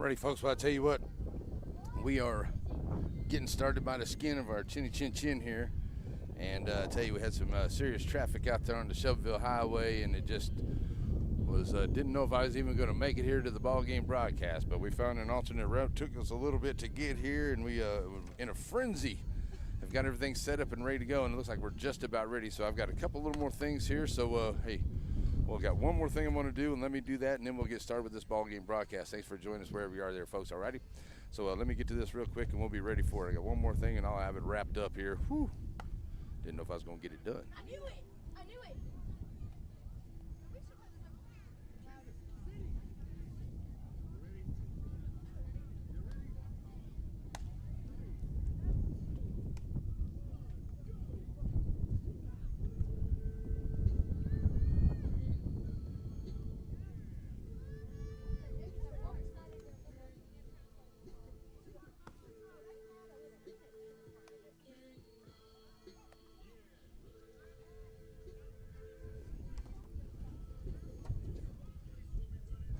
Alrighty, folks, well, I tell you what, we are getting started by the skin of our chinny chin chin here. And I tell you, we had some serious traffic out there on the Shelbyville Highway, and it just was, didn't know if I was even going to make it here to the ball game broadcast, but we found an alternate route. Took us a little bit to get here, and we, in a frenzy, have got everything set up and ready to go, and it looks like we're just about ready. So I've got a couple little more things here. So, hey, we've got one more thing I want to do, and let me do that, and then we'll get started with this ball game broadcast. Thanks for joining us wherever you are there, folks, all righty? So let me get to this real quick, and we'll be ready for it. I got one more thing, and I'll have it wrapped up here. Whew. Didn't know if I was going to get it done. I knew it. I knew it.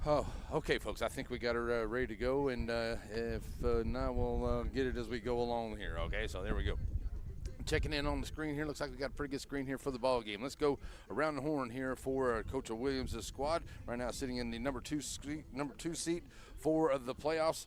Oh, okay, folks. I think we got her ready to go, and if not, we'll get it as we go along here. Okay, so there we go. Checking in on the screen here. Looks like we got a pretty good screen here for the ball game. Let's go around the horn here for Coach Williams' squad. Right now, sitting in the number two seat for the playoffs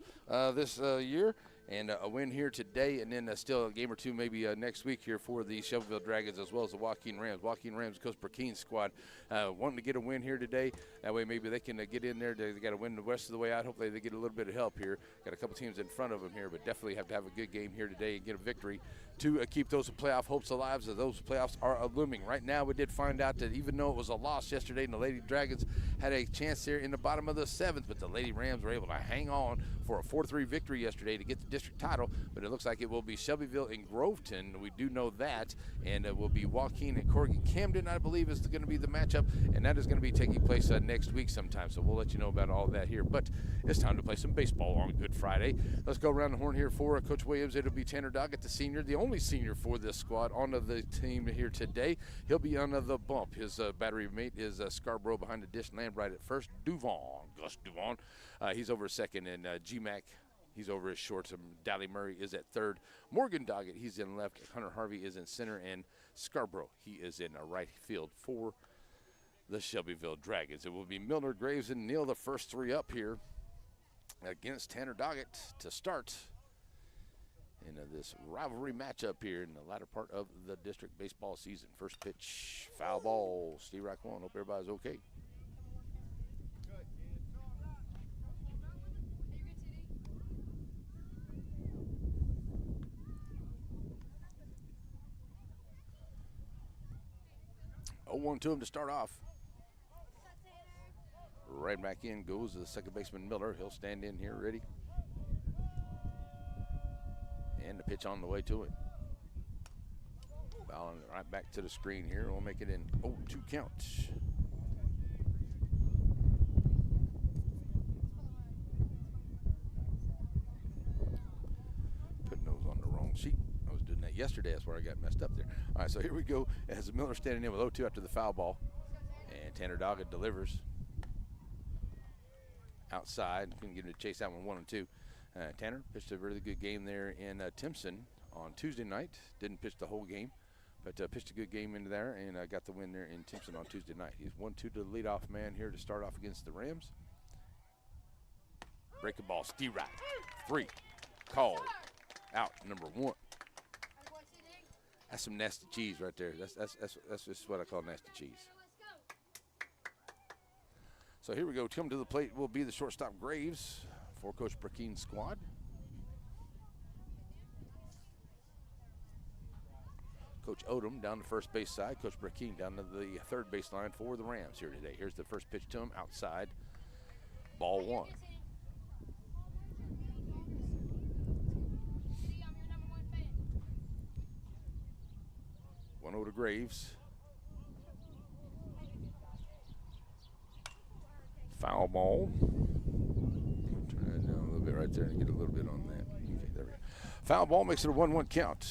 this year. And a win here today, and then still a game or two maybe next week here for the Shelbyville Dragons, as well as the Joaquin Rams. Joaquin Rams, Coach Burkeen's squad, wanting to get a win here today. That way maybe they can get in there. They got to win the rest of the way out. Hopefully they get a little bit of help here. Got a couple teams in front of them here, but definitely have to have a good game here today and get a victory to keep those playoff hopes alive, as those playoffs are looming. Right now, we did find out that even though it was a loss yesterday and the Lady Dragons had a chance here in the bottom of the seventh, but the Lady Rams were able to hang on for a 4-3 victory yesterday to get the district title. But it looks like it will be Shelbyville and Groveton. We do know that. And it will be Joaquin and Corrigan. Camden, I believe, is going to be the matchup, and that is going to be taking place next week sometime. So we'll let you know about all that here. But it's time to play some baseball on Good Friday. Let's go around the horn here for Coach Williams. It'll be Tanner Doggett, the senior, the only senior for this squad on the team here today. He'll be on the bump. His battery mate is Scarborough behind the dish, land right at first. Gus Duvon. He's over second, and G-Mac, he's over his shorts. Dally Murray is at third. Morgan Doggett, he's in left. Hunter Harvey is in center. And Scarborough, he is in right field for the Shelbyville Dragons. It will be Milner, Graves, and Neal, the first three up here against Tanner Doggett to start in this rivalry matchup here in the latter part of the district baseball season. First pitch, foul ball. Steve Raquan, hope everybody's okay. 0-1 to him to start off. Right back in goes the second baseman Miller. He'll stand in here ready. And the pitch on the way to him. Bowling right back to the screen here. We'll make it in 0-2 count. Putting those on the wrong sheet. I was doing that yesterday. That's where I got messed up there. All right, so here we go. As Miller standing in with 0-2 after the foul ball. And Tanner Doggett delivers. Outside. Couldn't get him to chase that one 1-2. Tanner pitched a really good game there in Timpson on Tuesday night. Didn't pitch the whole game, but pitched a good game into there and got the win there in Timpson on Tuesday night. He's 1-2 to the leadoff man here to start off against the Rams. Breaking ball, Steve Wright. 3. Called. Out, number 1. That's some nasty cheese right there. That's just what I call nasty cheese. So here we go. Come to the plate will be the shortstop Graves for Coach Burkeen's squad. Coach Odom down the first base side. Coach Burkeen down to the third base line for the Rams here today. Here's the first pitch to him outside. Ball 1. One over to Graves. Foul ball. Turn that down a little bit right there and get a little bit on that. Okay, there we go. Foul ball makes it a 1-1 count.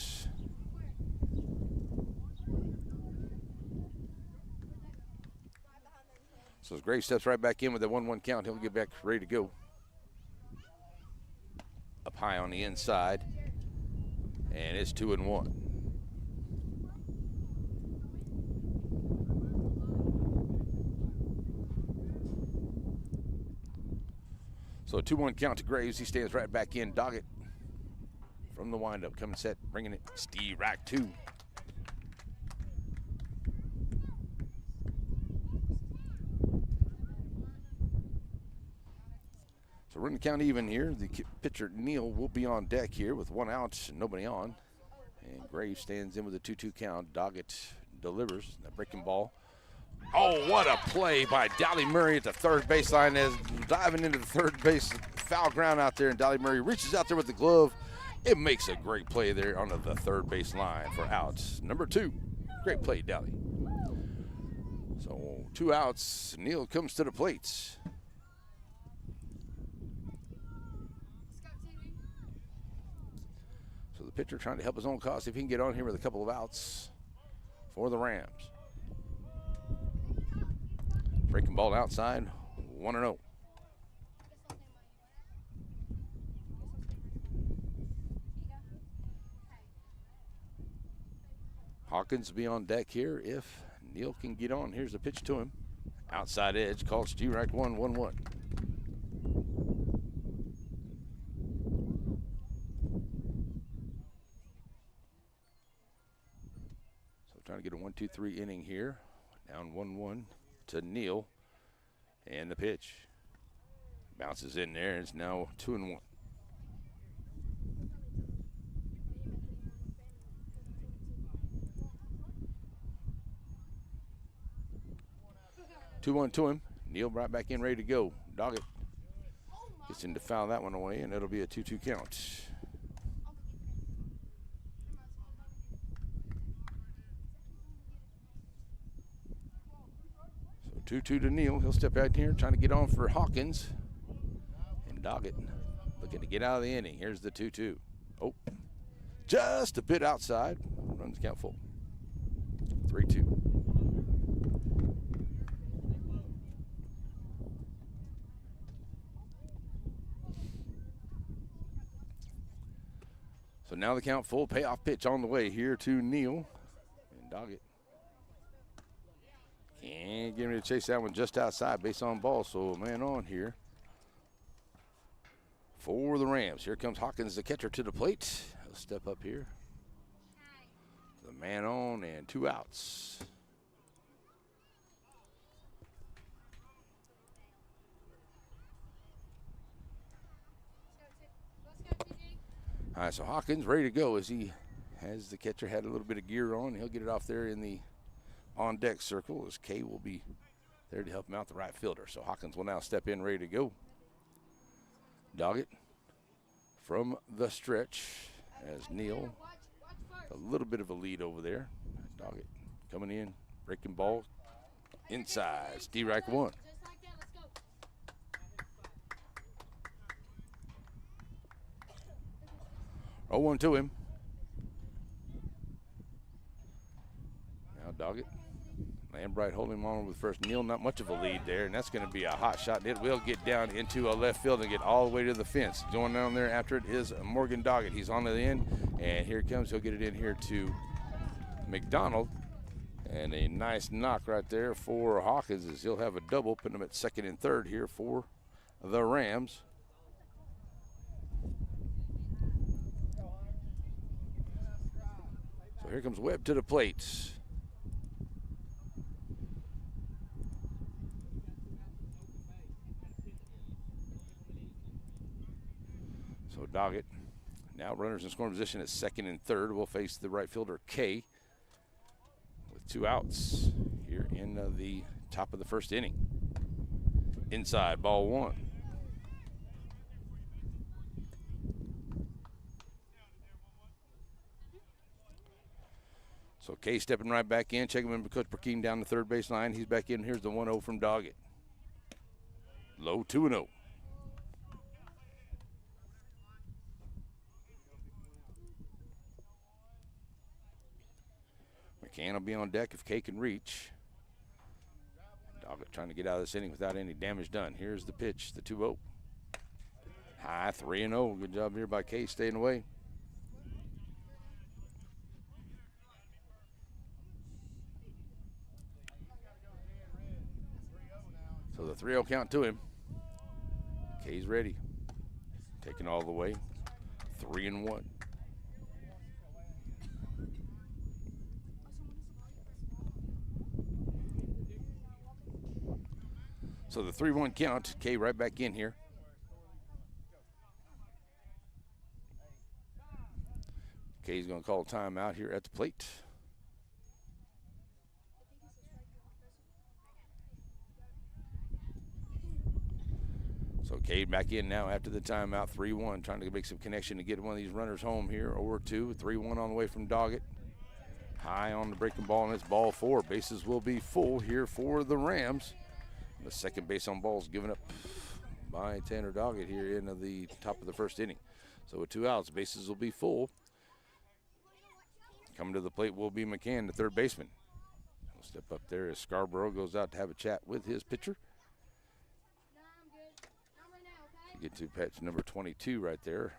So as Graves steps right back in with the 1-1 count, he'll get back ready to go. up high on the inside, and it's 2-1. So a 2-1 count to Graves. He stands right back in. Doggett from the windup, coming set, bringing it. Steve rack 2. So we're going to count even here. The pitcher, Neal, will be on deck here with 1 out and nobody on. And Graves stands in with a 2-2 count. Doggett delivers that breaking ball. Oh, what a play by Dolly Murray at the third baseline, as diving into the third base foul ground out there, and Dolly Murray reaches out there with the glove. It makes a great play there onto the third base line for outs. Number 2. Great play, Dolly. So 2 outs. Neal comes to the plate. So the pitcher trying to help his own cause, see if he can get on here with a couple of outs for the Rams. Breaking ball outside, 1-0. Hawkins will be on deck here if Neal can get on. Here's the pitch to him. Outside edge, called strike 1-1-1. So trying to get a 1-2-3 inning here. Down 1-1 to Neal. And the pitch. Bounces in there. It's now 2-1. Two one to him. Neal right back in, ready to go. Doggett gets him to foul that one away, and it'll be a 2-2 count. So 2-2 to Neal. He'll step out here, trying to get on for Hawkins. And Doggett looking to get out of the inning. Here's the 2-2. Oh, just a bit outside. Runs count full. 3-2. So now the count full. Payoff pitch on the way here to Neal. And Doggett can't get him to chase that one just outside. Base on ball, so a man on here for the Rams. Here comes Hawkins, the catcher, to the plate. He'll step up here. The man on and 2 outs. All right, so Hawkins ready to go as he has the catcher had a little bit of gear on. He'll get it off there in the on-deck circle as Kay will be there to help him out, the right fielder. So Hawkins will now step in ready to go. Doggett from the stretch as Neal, a little bit of a lead over there. Doggett coming in, breaking ball inside. Strike 1. Oh, 1 to him. Now Doggett. Lambright holding him on with first. Neal, not much of a lead there, and that's going to be a hot shot. It will get down into a left field and get all the way to the fence. Going down there after it is Morgan Doggett. He's on the end, and here it comes. He'll get it in here to McDonald. And a nice knock right there for Hawkins as he'll have a double, putting him at second and third here for the Rams. So here comes Webb to the plate. So Doggett, now runners in scoring position at second and third, will face the right fielder Kay with 2 outs here in the top of the first inning. Inside, ball 1. So Kay stepping right back in, checking in with Coach Burkeen down the third base line. He's back in. Here's the 1-0 from Doggett. Low 2-0. McCann will be on deck if Kay can reach. Doggett trying to get out of this inning without any damage done. Here's the pitch, the 2-0. High 3-0. Good job here by Kay staying away. So the 3-0 count to him. Kay's ready. Taking all the way. 3-1. So the 3-1 count. Kay right back in here. Kay's going to call timeout here at the plate. So Cade back in now after the timeout, 3-1, trying to make some connection to get one of these runners home here, or two. 3-1 on the way from Doggett. High on the breaking ball, and it's ball 4. Bases will be full here for the Rams. The second base on ball is given up by Tanner Doggett here in the top of the first inning. So with 2 outs, bases will be full. Coming to the plate will be McCann, the third baseman. He'll step up there as Scarborough goes out to have a chat with his pitcher. You get to patch number 22 right there.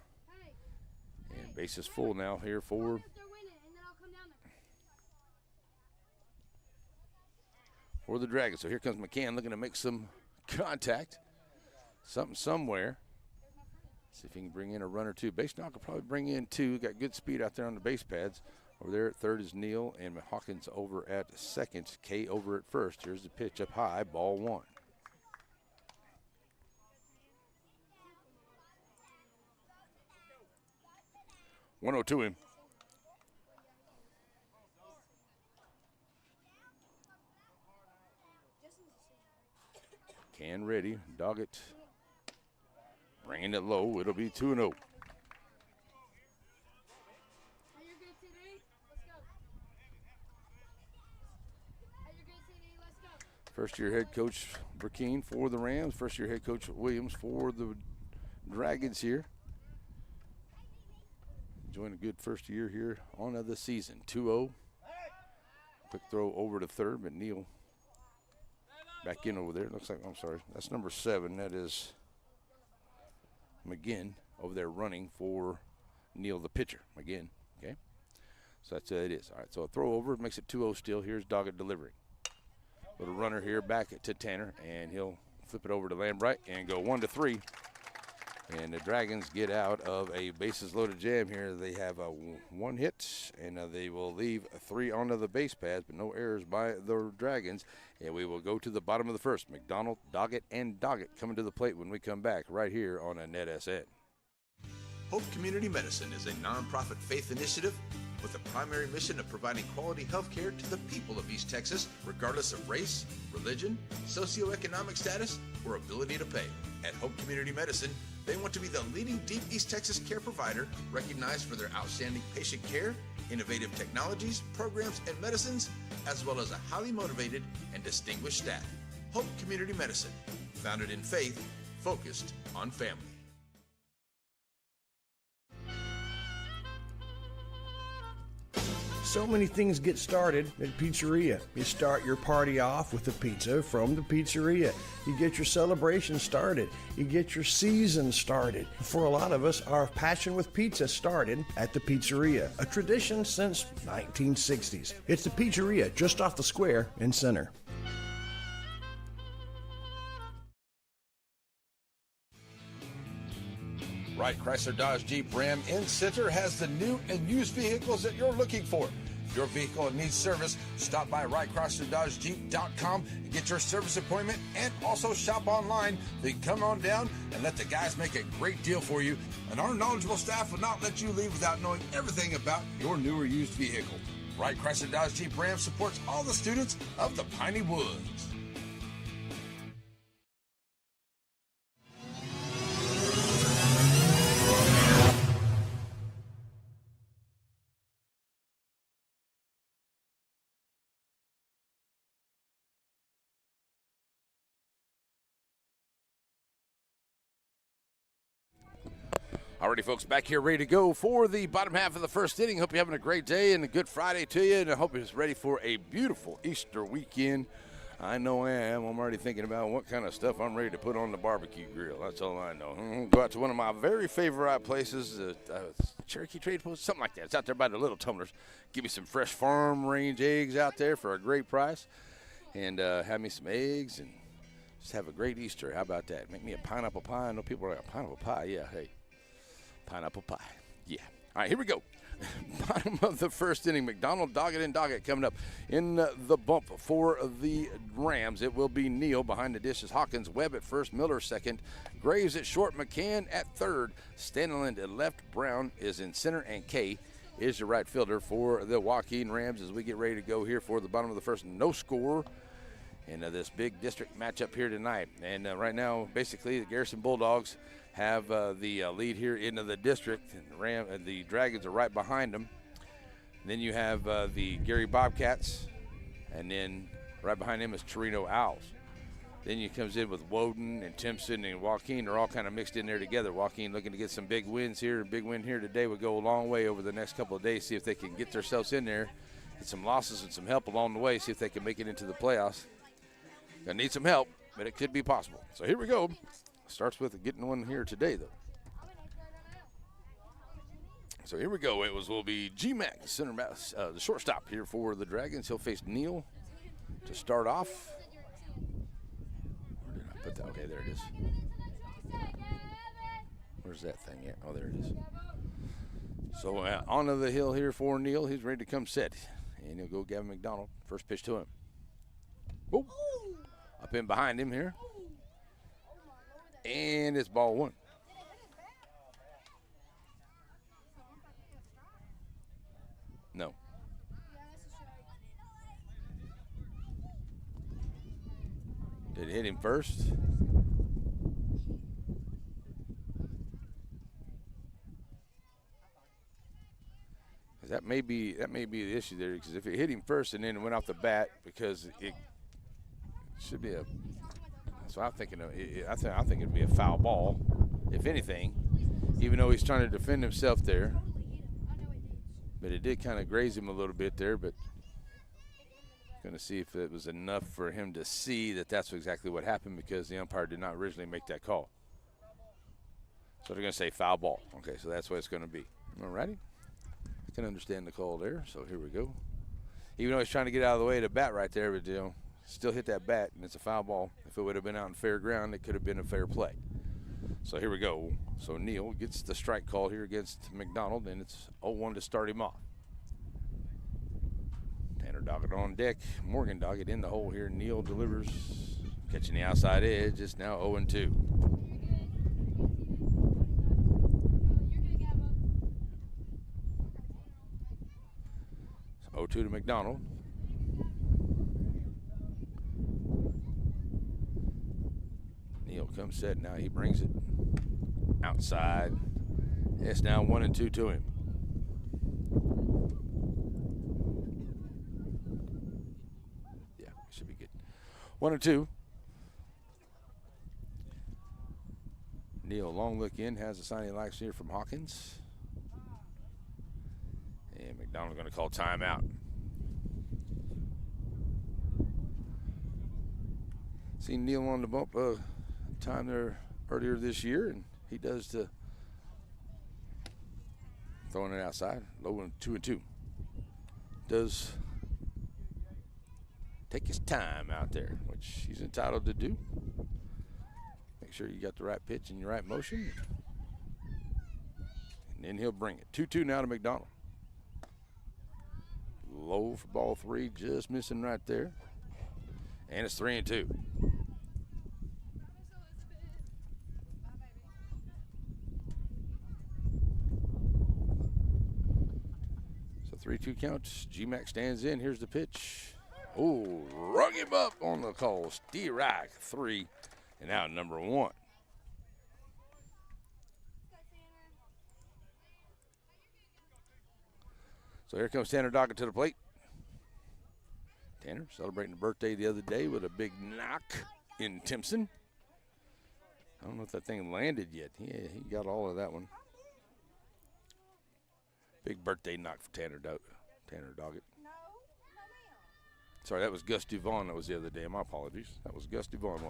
And base is full now here for the Dragons. So here comes McCann looking to make some contact. Something somewhere. See if he can bring in a run or two. Base knock will probably bring in 2. Got good speed out there on the base pads. Over there at third is Neal, and Hawkins over at second. Kay over at first. Here's the pitch up high, ball 1. .102 to him. Can ready. Doggett bringing it low. It'll be 2-0. First-year head coach Burkeen for the Rams. First-year head coach Williams for the Dragons here. Enjoying a good first year here on the season. 2-0. Quick throw over to third, but Neal back in over there. Looks like, I'm sorry, that's number 7. That is McGinn over there running for Neal, the pitcher. McGinn, okay? So that's it is. All right, so a throw over makes it 2-0 still. Here's Doggett delivering. Little runner here back to Tanner, and he'll flip it over to Lambright and go 1-3. And the Dragons get out of a bases loaded jam here. They have a 1 hit, and they will leave 3 onto the base pads, but no errors by the Dragons. And we will go to the bottom of the first. McDonald, Doggett, and Doggett coming to the plate when we come back right here on a NETSN. Hope Community Medicine is a nonprofit faith initiative with the primary mission of providing quality health care to the people of East Texas, regardless of race, religion, socioeconomic status, or ability to pay. At Hope Community Medicine, they want to be the leading deep East Texas care provider, recognized for their outstanding patient care, innovative technologies, programs, and medicines, as well as a highly motivated and distinguished staff. Hope Community Medicine, founded in faith, focused on family. So many things get started at Pizzeria. You start your party off with a pizza from the pizzeria. You get your celebration started. You get your season started. For a lot of us, our passion with pizza started at the Pizzeria, a tradition since 1960s. It's the Pizzeria just off the square in Center. Wright Chrysler Dodge Jeep Ram in Center has the new and used vehicles that you're looking for. If your vehicle needs service, stop by WrightChryslerDodgeJeep.com and get your service appointment, and also shop online. Then come on down and let the guys make a great deal for you. And our knowledgeable staff will not let you leave without knowing everything about your new or used vehicle. Wright Chrysler Dodge Jeep Ram supports all the students of the Piney Woods. Alrighty, folks, back here ready to go for the bottom half of the first inning. Hope you're having a great day and a good Friday to you, and I hope you're ready for a beautiful Easter weekend. I know I am. I'm already thinking about what kind of stuff I'm ready to put on the barbecue grill. That's all I know. Go out to one of my very favorite places, Cherokee Trade Post, something like that. It's out there by the Little Tumblers. Give me some fresh farm range eggs out there for a great price, and have me some eggs and just have a great Easter. How about that? Make me a pineapple pie. I know people are like, pineapple pie? Yeah, hey, pineapple pie. Yeah. All right, here we go. Bottom of the first inning, McDonald, Doggett, and Doggett coming up in the bump for the Rams. It will be Neal behind the dishes. Hawkins, Webb at first, Miller second, Graves at short, McCann at third, Stanley at left, Brown is in center, and Kay is your right fielder for the Joaquin Rams as we get ready to go here for the bottom of the first. No score in this big district matchup here tonight. And right now, basically, the Garrison Bulldogs have the lead here into the district. And the Dragons are right behind them. And then you have the Gary Bobcats, and then right behind them is Torino Owls. Then you comes in with Woden and Timpson and Joaquin. They're all kind of mixed in there together. Joaquin looking to get some big wins here. A big win here today would go a long way over the next couple of days. See if they can get themselves in there, get some losses and some help along the way. See if they can make it into the playoffs. Gonna need some help, but it could be possible. So here we go. Starts with getting one here today, though. So here we go. Will be G-Mac, the shortstop here for the Dragons. He'll face Neal to start off. Where did I put that? Okay, there it is. Where's that thing at? Oh, there it is. So onto the hill here for Neal. He's ready to come set. And he'll go Gavin McDonald. First pitch to him. Whoa. Up in behind him here. And it's ball one. No. Did it hit him first? That may be the issue there, because if it hit him first and then it went off the bat, because it should be a. So I'm thinking I think it'd be a foul ball, if anything, even though he's trying to defend himself there. But it did kind of graze him a little bit there, but going to see if it was enough for him to see that that's exactly what happened, because the umpire did not originally make that call. So they're going to say foul ball. Okay, so that's what it's going to be. All righty. I can understand the call there, so here we go. Even though he's trying to get out of the way of the bat right there, but still hit that bat, and it's a foul ball. If it would have been out in fair ground, it could have been a fair play. So here we go. So Neal gets the strike call here against McDonald, and it's 0-1 to start him off. Tanner Doggett on deck. Morgan Doggett in the hole here. Neal delivers, catching the outside edge. It's now 0-2. So 0-2 to McDonald. Neal comes set. Now he brings it outside. It's now 1-2 to him. Yeah, should be good. 1-2. Neal, long look in, has a sign he likes here from Hawkins. And McDonald's going to call timeout. Seen Neal on the bump time there earlier this year, and he does to throwing it outside, low and 2-2. Does take his time out there, which he's entitled to do. Make sure you got the right pitch and your right motion, and then he'll bring it. 2-2 now to McDonald. Low for ball three, just missing right there, and it's 3-2. So 3-2 counts. G-Mac stands in. Here's the pitch. Oh, rung him up on the call. Steerack 3, and out number 1. So here comes Tanner Doggett to the plate. Tanner celebrating the birthday the other day with a big knock in Timpson. I don't know if that thing landed yet. Yeah, he got all of that one. Big birthday knock for Tanner Doggett. Sorry, that was Gus Duvon. That was the other day. My apologies. That was Gus Duvon.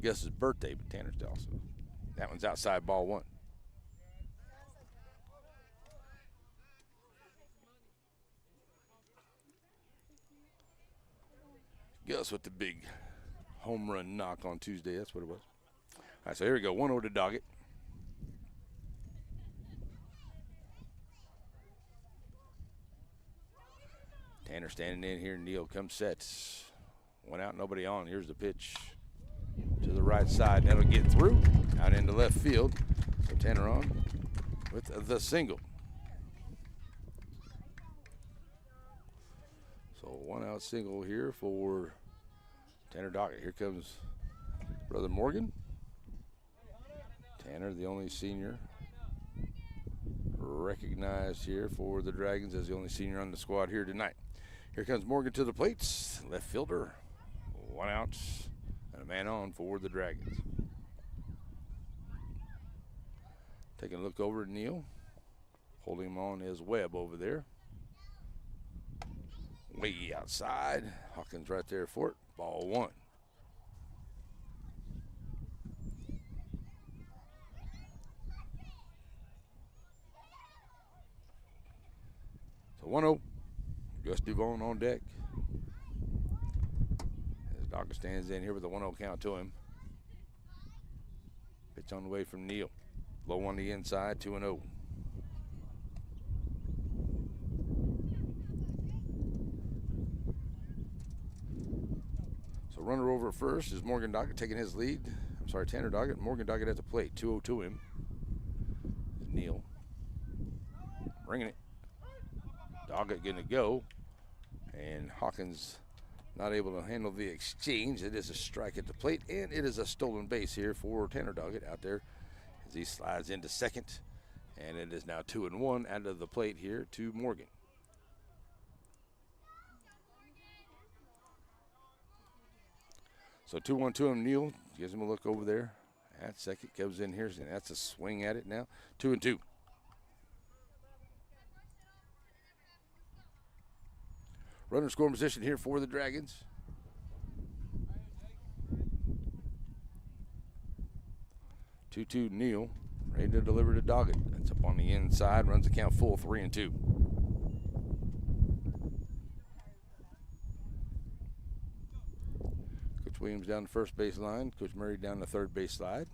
Gus's birthday, but Tanner's also. That one's outside, ball one. Gus with the big home run knock on Tuesday. That's what it was. All right, so here we go. 1-0 to Doggett. Tanner standing in here. Neal comes sets. One out, nobody on. Here's the pitch to the right side. That'll get through. Out into left field. So Tanner on with the single. So 1 out single here for Tanner Doggett. Here comes Brother Morgan. Tanner, the only senior recognized here for the Dragons as the only senior on the squad here tonight. Here comes Morgan to the plates. Left fielder. 1 out and a man on for the Dragons. Taking a look over at Neal. Holding him on his web over there. Way outside. Hawkins right there for it. Ball one. So 1-0. Gus Duvon on deck. As Doggett stands in here with a 1-0 count to him. Pitch on the way from Neal. Low on the inside, 2-0. So runner over at first is Morgan Doggett taking his lead. I'm sorry, Tanner Doggett. Morgan Doggett at the plate, 2-0 to him. Neal bringing it. Doggett going to go. And Hawkins not able to handle the exchange. It is a strike at the plate, and it is a stolen base here for Tanner Doggett out there as he slides into second. And it is now 2-1 out of the plate here to Morgan. So 2-1 to him. Neal gives him a look over there. At second, comes in here, and that's a swing at it now. 2-2. Runner scoring position here for the Dragons. Two Neal, ready to deliver to Doggett. That's up on the inside, runs the count full, 3-2. Coach Williams down the first base line. Coach Murray down the third base slide.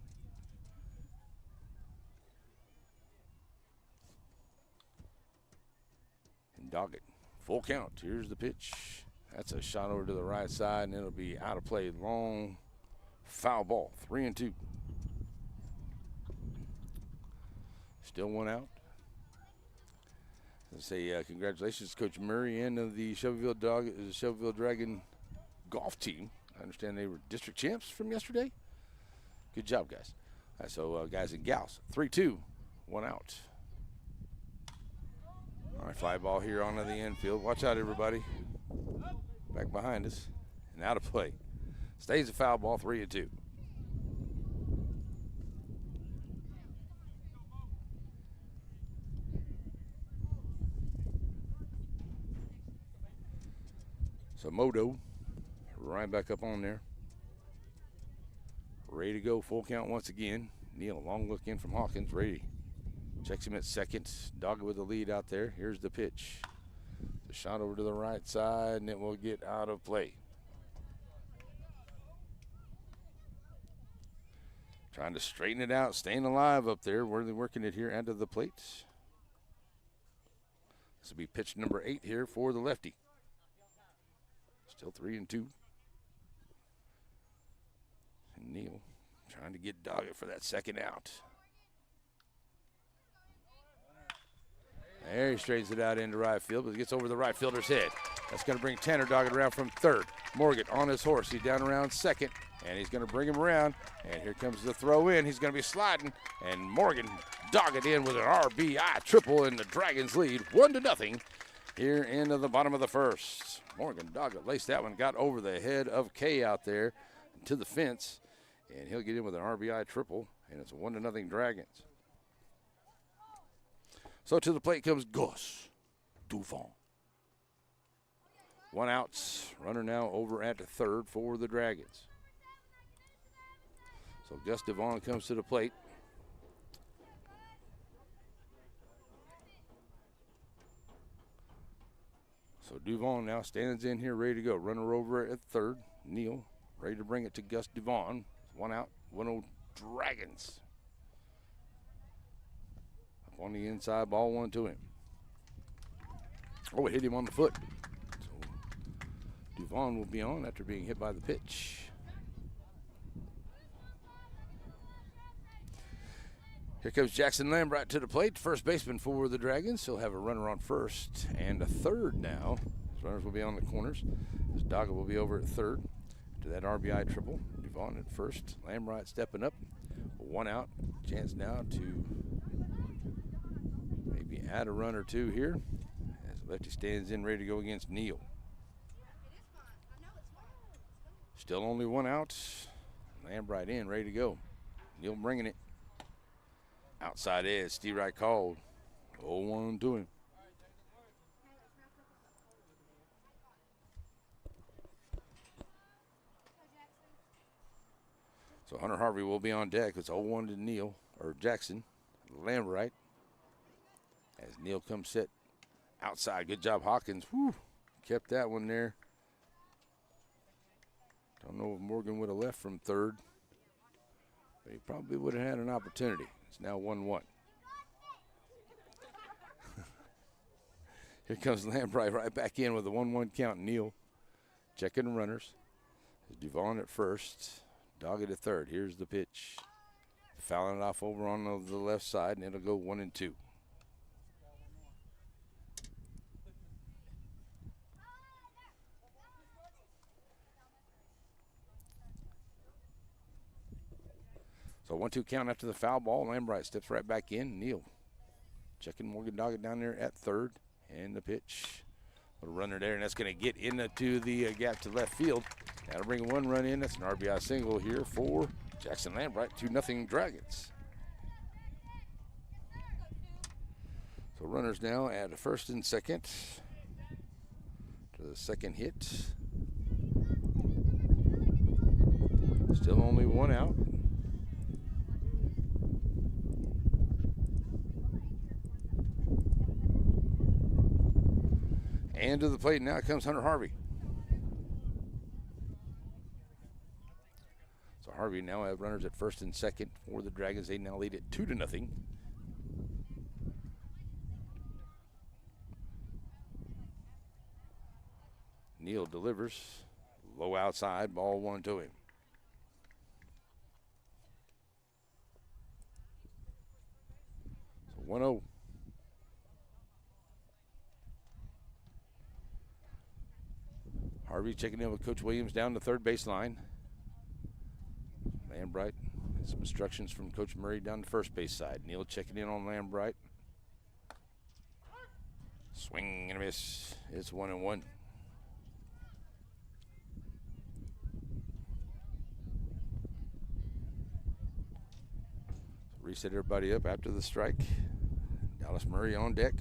And Doggett. Full count. Here's the pitch. That's a shot over to the right side, and it'll be out of play. Long foul ball. 3-2. Still 1 out. Let's say congratulations to Coach Murray and of the Shelbyville Dragon golf team. I understand they were district champs from yesterday. Good job, guys. All right, so guys and gals, 3-2, 1 out. All right, fly ball here onto the infield. Watch out, everybody. Back behind us and out of play. Stays a foul ball, 3-2. So Modo right back up on there. Ready to go, full count once again. Neal, long look in from Hawkins, ready. Checks him at second. Doggett with the lead out there. Here's the pitch. The shot over to the right side, and it will get out of play. Trying to straighten it out, staying alive up there. Where they're working it here under the plate. This will be pitch number 8 here for the lefty. Still 3-2. And Neal trying to get Doggett for that second out. There he straightens it out into right field, but it gets over the right fielder's head. That's going to bring Tanner Doggett around from third. Morgan on his horse. He's down around second, and he's going to bring him around. And here comes the throw in. He's going to be sliding, and Morgan Doggett in with an RBI triple in the Dragons lead, 1-0 here into the bottom of the first. Morgan Doggett laced that one, got over the head of Kay out there to the fence, and he'll get in with an RBI triple, and it's a 1-0 Dragons. So to the plate comes Gus. Duvon. One out. Runner now over at the third for the Dragons. So Gus Duvon comes to the plate. So Duvon now stands in here ready to go. Runner over at third. Neal ready to bring it to Gus Duvon. One out. 1-0 Dragons. Up on the inside, ball 1-2 him. Oh, it hit him on the foot. So Duvon will be on after being hit by the pitch. Here comes Jackson Lambright to the plate, first baseman for the Dragons. He'll have a runner on first and a third now. His runners will be on the corners. His Dogger will be over at third. To that RBI triple. Duvon at first. Lambright stepping up. One out. Chance now to maybe add a run or two here. As lefty stands in ready to go against Neal. Still only one out. Lambright in, ready to go. Neal bringing it. Outside edge, Steve Wright called. 0-1 to him. So Hunter Harvey will be on deck. It's 0-1 to Neal, or Jackson Lambright. As Neal comes set outside. Good job, Hawkins. Whew. Kept that one there. Don't know if Morgan would have left from third, but he probably would have had an opportunity. It's now 1-1. Here comes Lambright right back in with a 1-1 count. Neal checking the runners. There's Duvon at first. Doggett at third. Here's the pitch. Fouling it off over on the left side, and it'll go 1-2. So 1-2 count after the foul ball. Lambright steps right back in. Neal checking Morgan Doggett down there at third. And the pitch. Little runner there, and that's going to get into the gap to left field. That'll bring one run in. That's an RBI single here for Jackson Lambright. 2-0 Dragons. So runners now at first and second. To the second hit. Still only one out. And to the plate now comes Hunter Harvey. So Harvey now have runners at first and second for the Dragons. They now lead it 2-0. Neal delivers. Low outside, ball 1 to him. So 1-0. Harvey checking in with Coach Williams down the third baseline. Lambright has some instructions from Coach Murray down the first base side. Neal checking in on Lambright. Swing and a miss. It's 1-1. So reset everybody up after the strike. Dallas Murray on deck.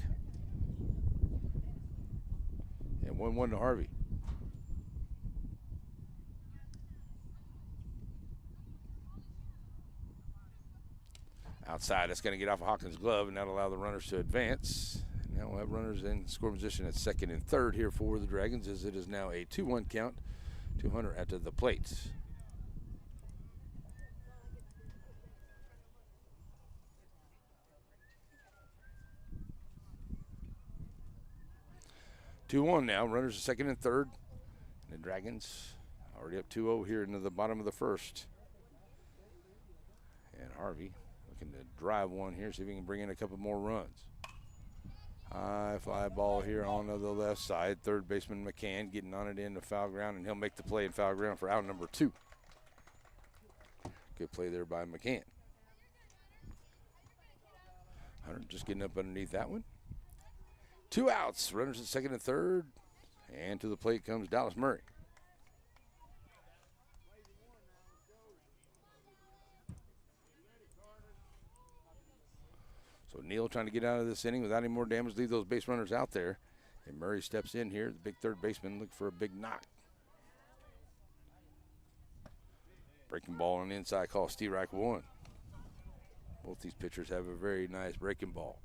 And 1-1 to Harvey. Outside, that's going to get off of Hawkins' glove, and that'll allow the runners to advance. And now we'll have runners in score position at second and third here for the Dragons, as it is now a 2-1 count to Hunter at the plate. Two one now. Runners at second and third. And the Dragons already up 2-0 here into the bottom of the first. And Harvey looking to drive one here, see if he can bring in a couple more runs. High fly ball here on the left side. Third baseman McCann getting on it into foul ground, and he'll make the play in foul ground for out number 2. Good play there by McCann. Hunter just getting up underneath that one. 2 outs. Runners at second and third. And to the plate comes Dallas Murray. So Neal trying to get out of this inning without any more damage, leave those base runners out there. And Murray steps in here. The big third baseman looking for a big knock. Breaking ball on the inside call, strike one. Both these pitchers have a very nice breaking ball.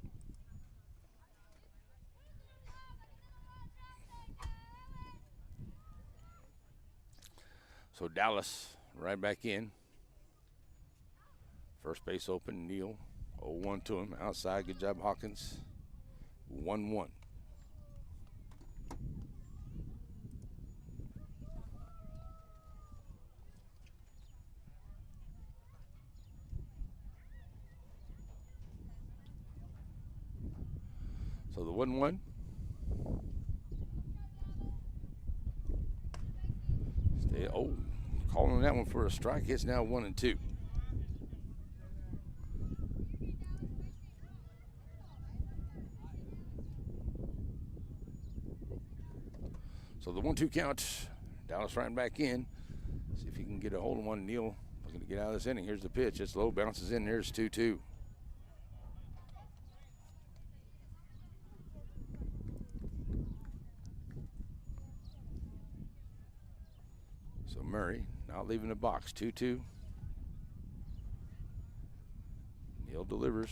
So Dallas right back in. First base open, Neal. 0-1 to him. Outside, good job, Hawkins. 1-1. So the 1-1. Calling that one for a strike. It's now 1-2. So the 1-2 count. Dallas right back in. See if he can get a hold of one. Neal looking to get out of this inning. Here's the pitch. It's low, bounces in. There's 2-2. So Murray not leaving the box. 2-2. Neal delivers.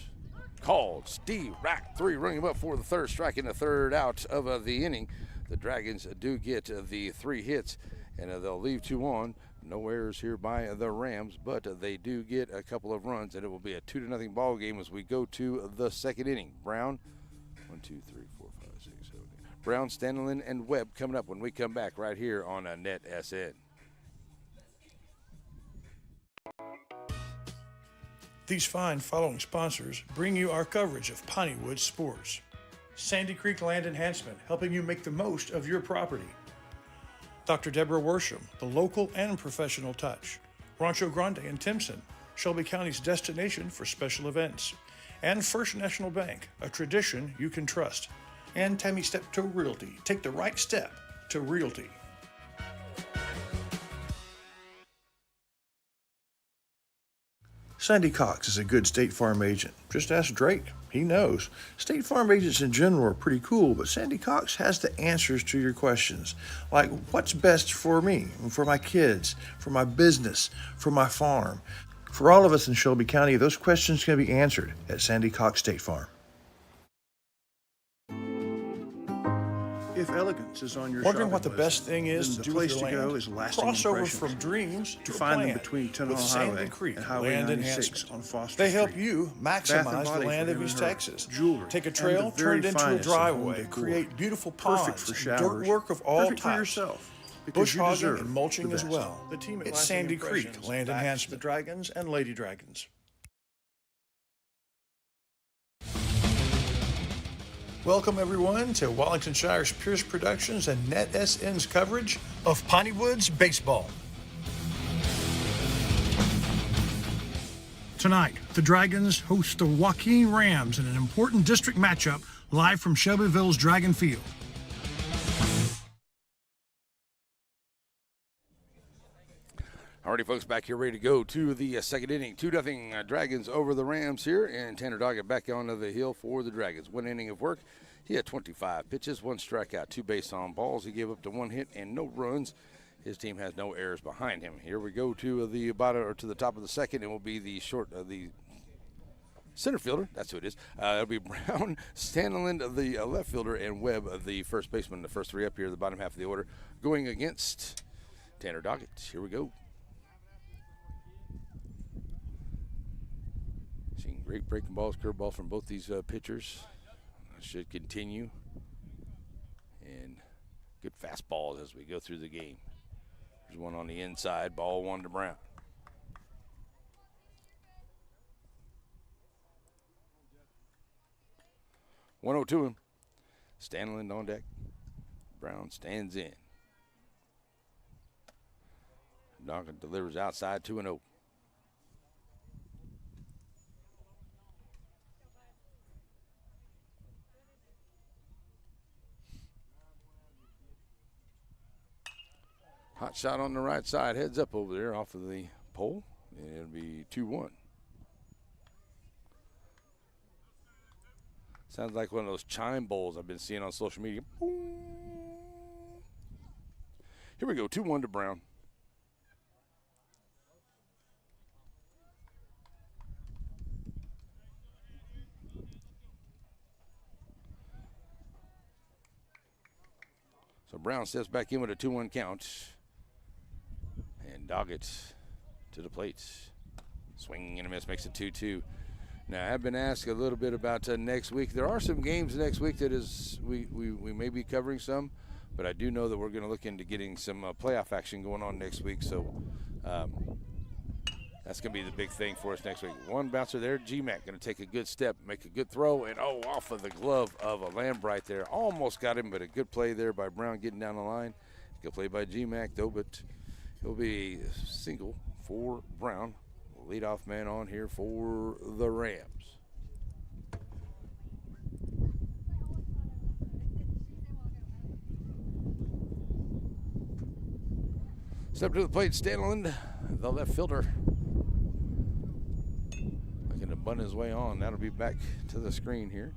Called. Steve Rack 3 running him up for the third strike in the third out of the inning. The Dragons do get the 3 hits, and they'll leave 2 on. No errors here by the Rams, but they do get a couple of runs, and it will be a 2-0 ball game as we go to the second inning. Brown, 1, 2, 3, 4, 5, 6, 7, 8. Brown, Stanley, and Webb coming up when we come back right here on NETSN. These fine following sponsors bring you our coverage of Pineywood sports. Sandy Creek Land Enhancement, helping you make the most of your property. Dr. Deborah Worsham, the local and professional touch. Rancho Grande and Timpson, Shelby County's destination for special events. And First National Bank, a tradition you can trust. And Tammy Steptoe Realty, take the right step to realty. Sandy Cox is a good State Farm agent. Just ask Drake. He knows. State Farm agents in general are pretty cool, but Sandy Cox has the answers to your questions. Like, what's best for me, for my kids, for my business, for my farm? For all of us in Shelby County, those questions can be answered at Sandy Cox State Farm. If elegance is on your Wondering shopping what the list, best thing is then to the do with place your to go land? is Lasting Crossover Impressions. from dreams to You find them plan between with Tunnel Sandy Highway Creek and Highway Land 96 Enhancement. on Foster They help Street. you Bath maximize and the Body land for of him East and her, Texas. jewelry, Take a and trail, the turn very it into a finest of home driveway, decor. create beautiful Perfect ponds, for and showers, dirt work of all perfect for types. yourself, because Bush you hogging deserve and mulching the as best. well. The team at It's Lasting Sandy Creek Impressions Land backs Enhancement. the Dragons and Lady Dragons. Welcome everyone to Wallington Shire's Pierce Productions and NETSN's coverage of Pineywood's baseball. Tonight, the Dragons host the Joaquin Rams in an important district matchup live from Shelbyville's Dragon Field. Alrighty, folks, back here ready to go to the second inning. 2-0 Dragons over the Rams here, and Tanner Doggett back onto the hill for the Dragons. 1 inning of work. He had 25 pitches, 1 strikeout, 2 base on balls. He gave up to 1 hit and no runs. His team has no errors behind him. Here we go to the bottom or to the top of the second. It will be the the center fielder. That's who it is. It'll be Brown, Stanley, the left fielder, and Webb, the first baseman. The first 3 up here, the bottom half of the order, going against Tanner Doggett. Here we go. Seeing great breaking balls, curveball from both these pitchers. Should continue. And good fastballs as we go through the game. There's one on the inside, ball 1 to Brown. One-0 to him. Stanley on deck. Brown stands in. Doggett delivers outside 2-0. Hot shot on the right side, heads up over there off of the pole, and it'll be 2-1. Sounds like one of those chime bowls I've been seeing on social media. Here we go, 2-1 to Brown. So Brown steps back in with a 2-1 count. And Doggett to the plate. Swinging and a miss, makes it 2-2. Now, I've been asked a little bit about next week. There are some games next week that we may be covering some, but I do know that we're going to look into getting some playoff action going on next week. So that's going to be the big thing for us next week. One bouncer there, G-Mac going to take a good step, make a good throw, and off of the glove of a Lambright there. Almost got him, but a good play there by Brown getting down the line. Good play by G-Mac though, but it'll be a single for Brown. Leadoff man on here for the Rams. Step to the plate, Stanley, the left fielder. Looking to bunt his way on. That'll be back to the screen here.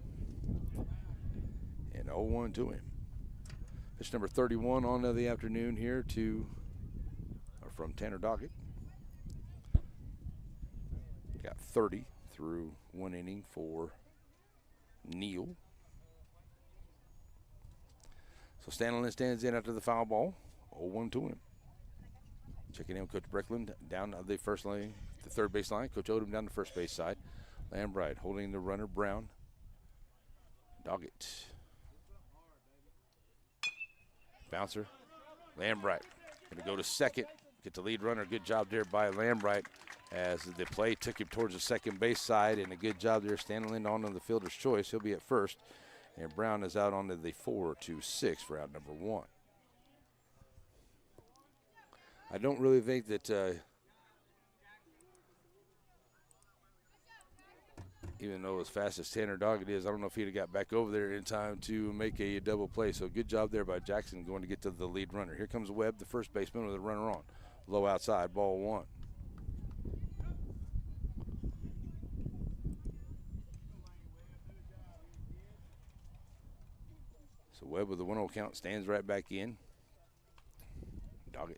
And 0-1 to him. Pitch number 31 on the afternoon here from Tanner Doggett. Got 30 through one inning for Neal. So Stanley stands in after the foul ball. 0-1 to him. Checking in Coach Breckland down the first lane, the third base line. Coach Odom down the first base side. Lambright holding the runner, Brown. Doggett. Bouncer. Lambright going to go to second. Get the lead runner. Good job there by Lambright as the play took him towards the second base side, and a good job there. Stanley on the fielder's choice. He'll be at first. And Brown is out onto the 4-6 for out number 1. I don't really think that even though as fast as Tanner Doggett is, I don't know if he'd have got back over there in time to make a double play. So good job there by Jackson going to get to the lead runner. Here comes Webb, the first baseman, with a runner on. Low outside, ball 1. So Webb with the 1-0 count stands right back in. Doggett.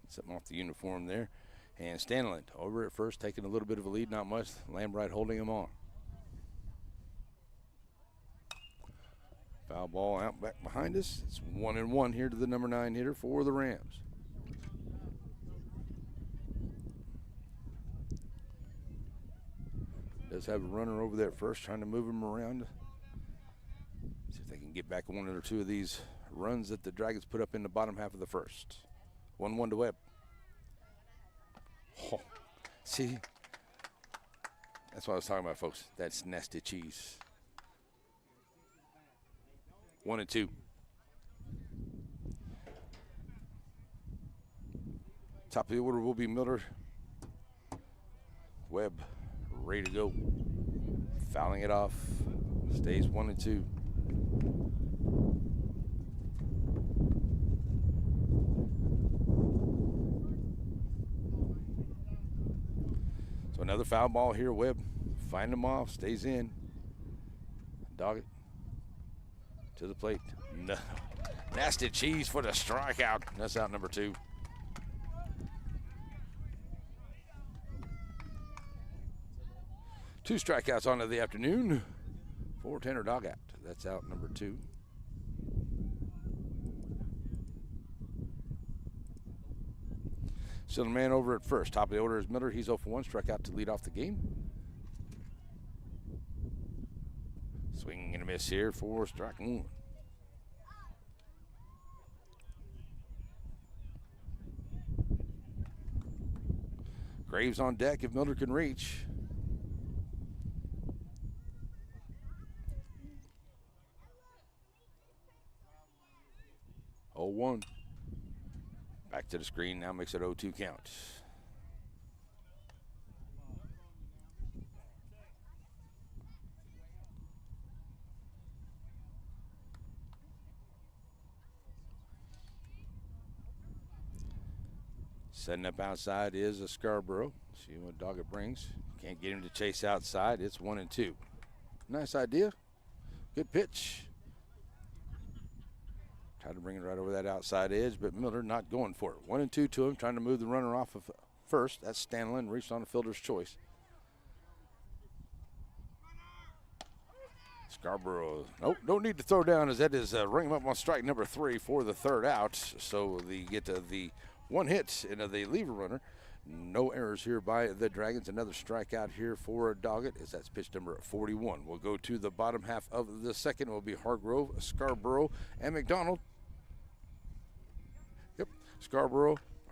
Something off the uniform there. And Stanley over at first, taking a little bit of a lead, not much. Lambright holding him on. Foul ball out back behind us. It's 1-1 here to the number 9 hitter for the Rams. Does have a runner over there at first, trying to move him around. See if they can get back one or two of these runs that the Dragons put up in the bottom half of the first. 1-1 to Webb. Oh, see, that's what I was talking about, folks. That's nasty cheese. 1-2. Top of the order will be Miller. Webb ready to go. Fouling it off. Stays 1-2. So another foul ball here. Webb find him off. Stays in. Doggett to the plate. No. Nasty cheese for the strikeout. That's out number 2. Two strikeouts on to the afternoon for Tanner Doggett. That's out number 2. Still a man over at first. Top of the order is Miller. He's 0 for 1. Struck out to lead off the game. Swing and a miss here for strike 1. Graves on deck if Miller can reach. Oh, 1. Back to the screen, now makes it 0-2 count. Setting up outside is a Scarborough. See what Doggett brings. Can't get him to chase outside. It's 1-2. Nice idea. Good pitch. Tried to bring it right over that outside edge, but Miller not going for it. 1-2 to him, trying to move the runner off of first. That's Stanlin, reached on a fielder's choice. Scarborough, nope, don't need to throw down, as that is ring him up on strike number 3 for the third out. So they get the one hit into the lever runner. No errors here by the Dragons. Another strikeout here for Doggett, as that's pitch number 41. We'll go to the bottom half of the second. It will be Hargrove, Scarborough, and McDonald. Yep,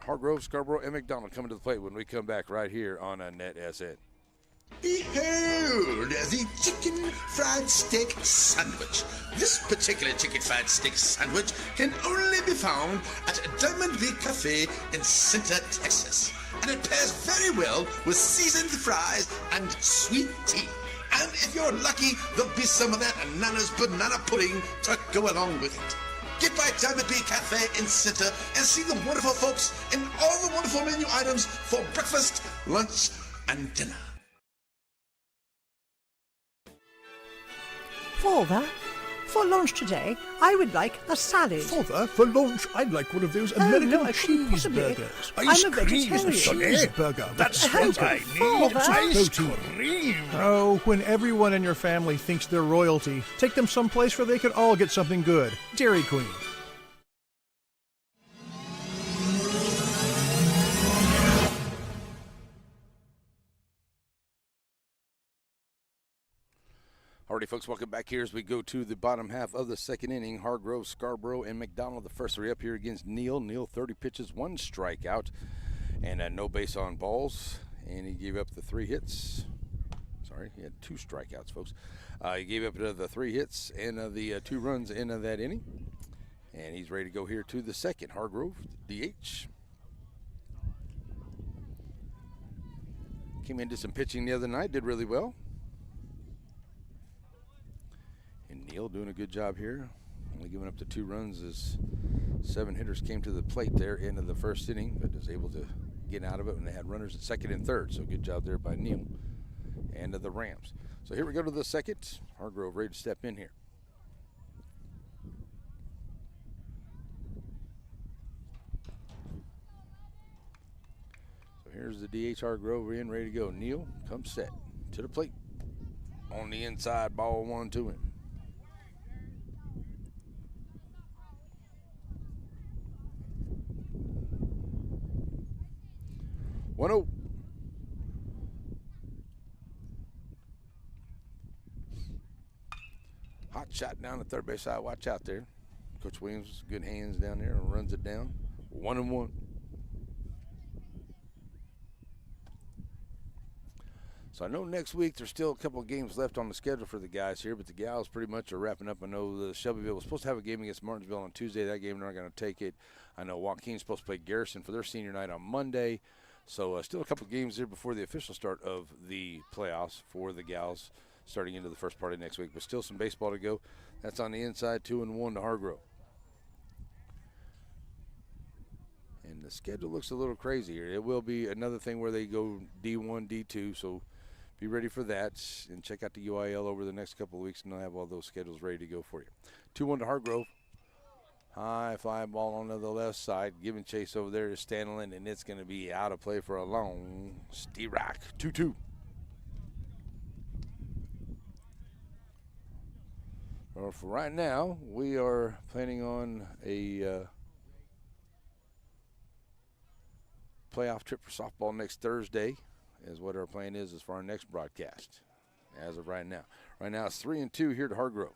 Hargrove, Scarborough, and McDonald coming to the plate when we come back right here on NETSN. Behold the chicken fried steak sandwich. This particular chicken fried steak sandwich can only be found at Diamond V Cafe in Center, Texas. And it pairs very well with seasoned fries and sweet tea. And if you're lucky, there'll be some of that Nana's banana pudding to go along with it. Get by Diamond V Cafe in Center and see the wonderful folks and all the wonderful menu items for breakfast, lunch, and dinner. Father, for lunch today, I would like a salad. Father, for lunch, I'd like one of those American no, I couldn't possibly. cheeseburgers. I'm a vegetarian. Cheeseburger. That's what I need. Father. Ice cream. Oh, when everyone in your family thinks they're royalty, take them someplace where they could all get something good. Dairy Queen. Alrighty, folks, welcome back here as we go to the bottom half of the second inning. Hargrove, Scarborough, and McDonald, the first three up here against Neal. Neal, 30 pitches, 1 strikeout, and no base on balls. And he gave up the 3 hits. Sorry, he had 2 strikeouts, folks. He gave up the 3 hits and the 2 runs in that inning. And he's ready to go here to the second. Hargrove, DH. Came into some pitching the other night, did really well. And Neal doing a good job here. Only giving up the 2 runs as 7 hitters came to the plate there into the first inning, but was able to get out of it when they had runners at second and third. So good job there by Neal and the Rams. So here we go to the second. Hargrove ready to step in here. So here's the DH Hargrove in, ready to go. Neal comes set to the plate. On the inside, ball 1 to him. 1-0. Hot shot down the third base side. Watch out there. Coach Williams, good hands down there, and runs it down. 1-1. So I know next week there's still a couple of games left on the schedule for the guys here, but the gals pretty much are wrapping up. I know the Shelbyville was supposed to have a game against Martinsville on Tuesday. That game, they're not going to take it. I know Joaquin's supposed to play Garrison for their senior night on Monday. So still a couple of games there before the official start of the playoffs for the gals starting into the first part of next week. But still some baseball to go. That's on the inside, 2-1 to Hargrove. And the schedule looks a little crazy here. It will be another thing where they go D1, D2, so be ready for that. And check out the UIL over the next couple of weeks, and they'll have all those schedules ready to go for you. 2-1 to Hargrove. High fly ball on the left side. Giving chase over there to Stanlin, and it's going to be out of play for a long Steerock. 2-2. Well, for right now, we are planning on a playoff trip for softball next Thursday, is what our plan is for our next broadcast as of right now. Right now it's 3-2 here to Hargrove.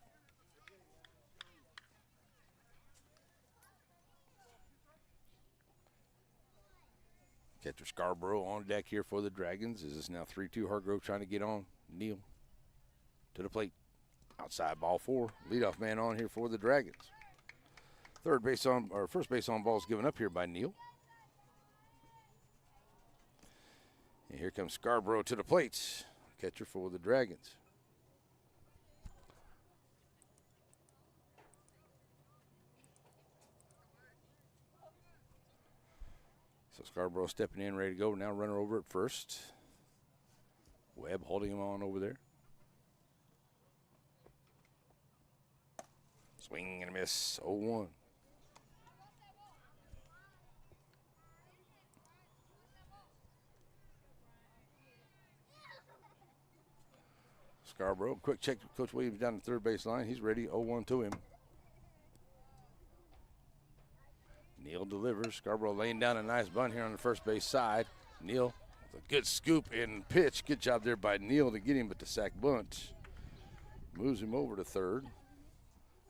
Catcher Scarborough on deck here for the Dragons. Is this now 3-2 Hargrove trying to get on? Neal to the plate. Outside ball 4. Leadoff man on here for the Dragons. First base on ball is given up here by Neal. And here comes Scarborough to the plate. Catcher for the Dragons. So Scarborough stepping in, ready to go. Now runner over at first. Webb holding him on over there. Swing and a miss, 0-1. Scarborough, quick check to Coach Williams down the third base line. He's ready, 0-1 to him. Neal delivers. Scarborough laying down a nice bunt here on the first base side. Neal with a good scoop and pitch. Good job there by Neal to get him, but the sack bunt moves him over to third.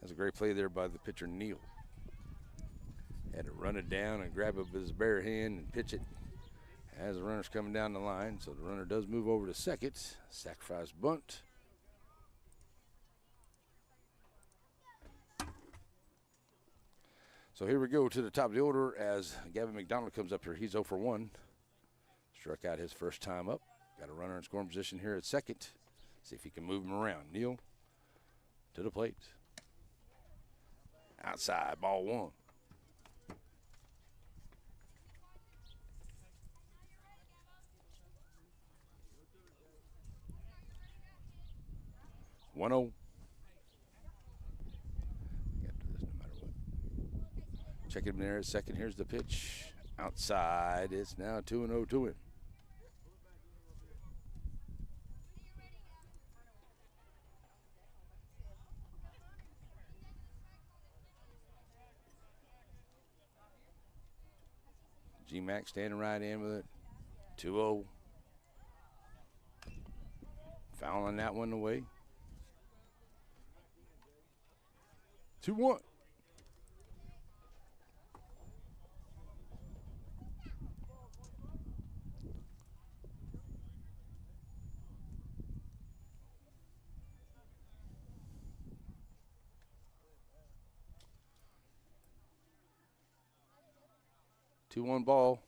That's a great play there by the pitcher, Neal. Had to run it down and grab it with his bare hand and pitch it as the runner's coming down the line. So the runner does move over to second. Sacrifice bunt. So here we go to the top of the order as Gavin McDonald comes up here. He's 0 for 1. Struck out his first time up. Got a runner in scoring position here at second. See if he can move him around. Neal to the plate. Outside, ball 1. One zero. Check him there at second. Here's the pitch. Outside. It's now 2-0 to him. G-Mac standing right in with it. 2-0. Fouling that one away. 2-1. Two-one ball.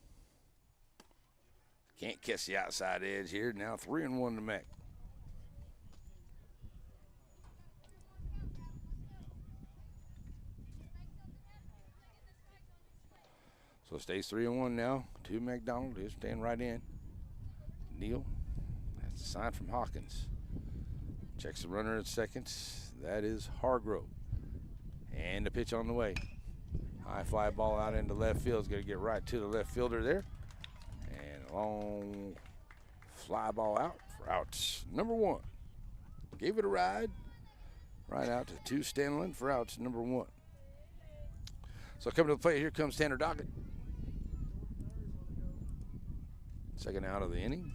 Can't catch the outside edge here. Now 3-1 to Mac. So it stays 3-1 now. To McDonald. He'll stand right in. Neal. That's a sign from Hawkins. Checks the runner at second. That is Hargrove. And the pitch on the way. High fly ball out into left field. Is going to get right to the left fielder there. And a long fly ball out for outs number 1. Gave it a ride. Right out to Stanlin for outs number 1. So coming to the plate, here comes Tanner Doggett. Second out of the inning.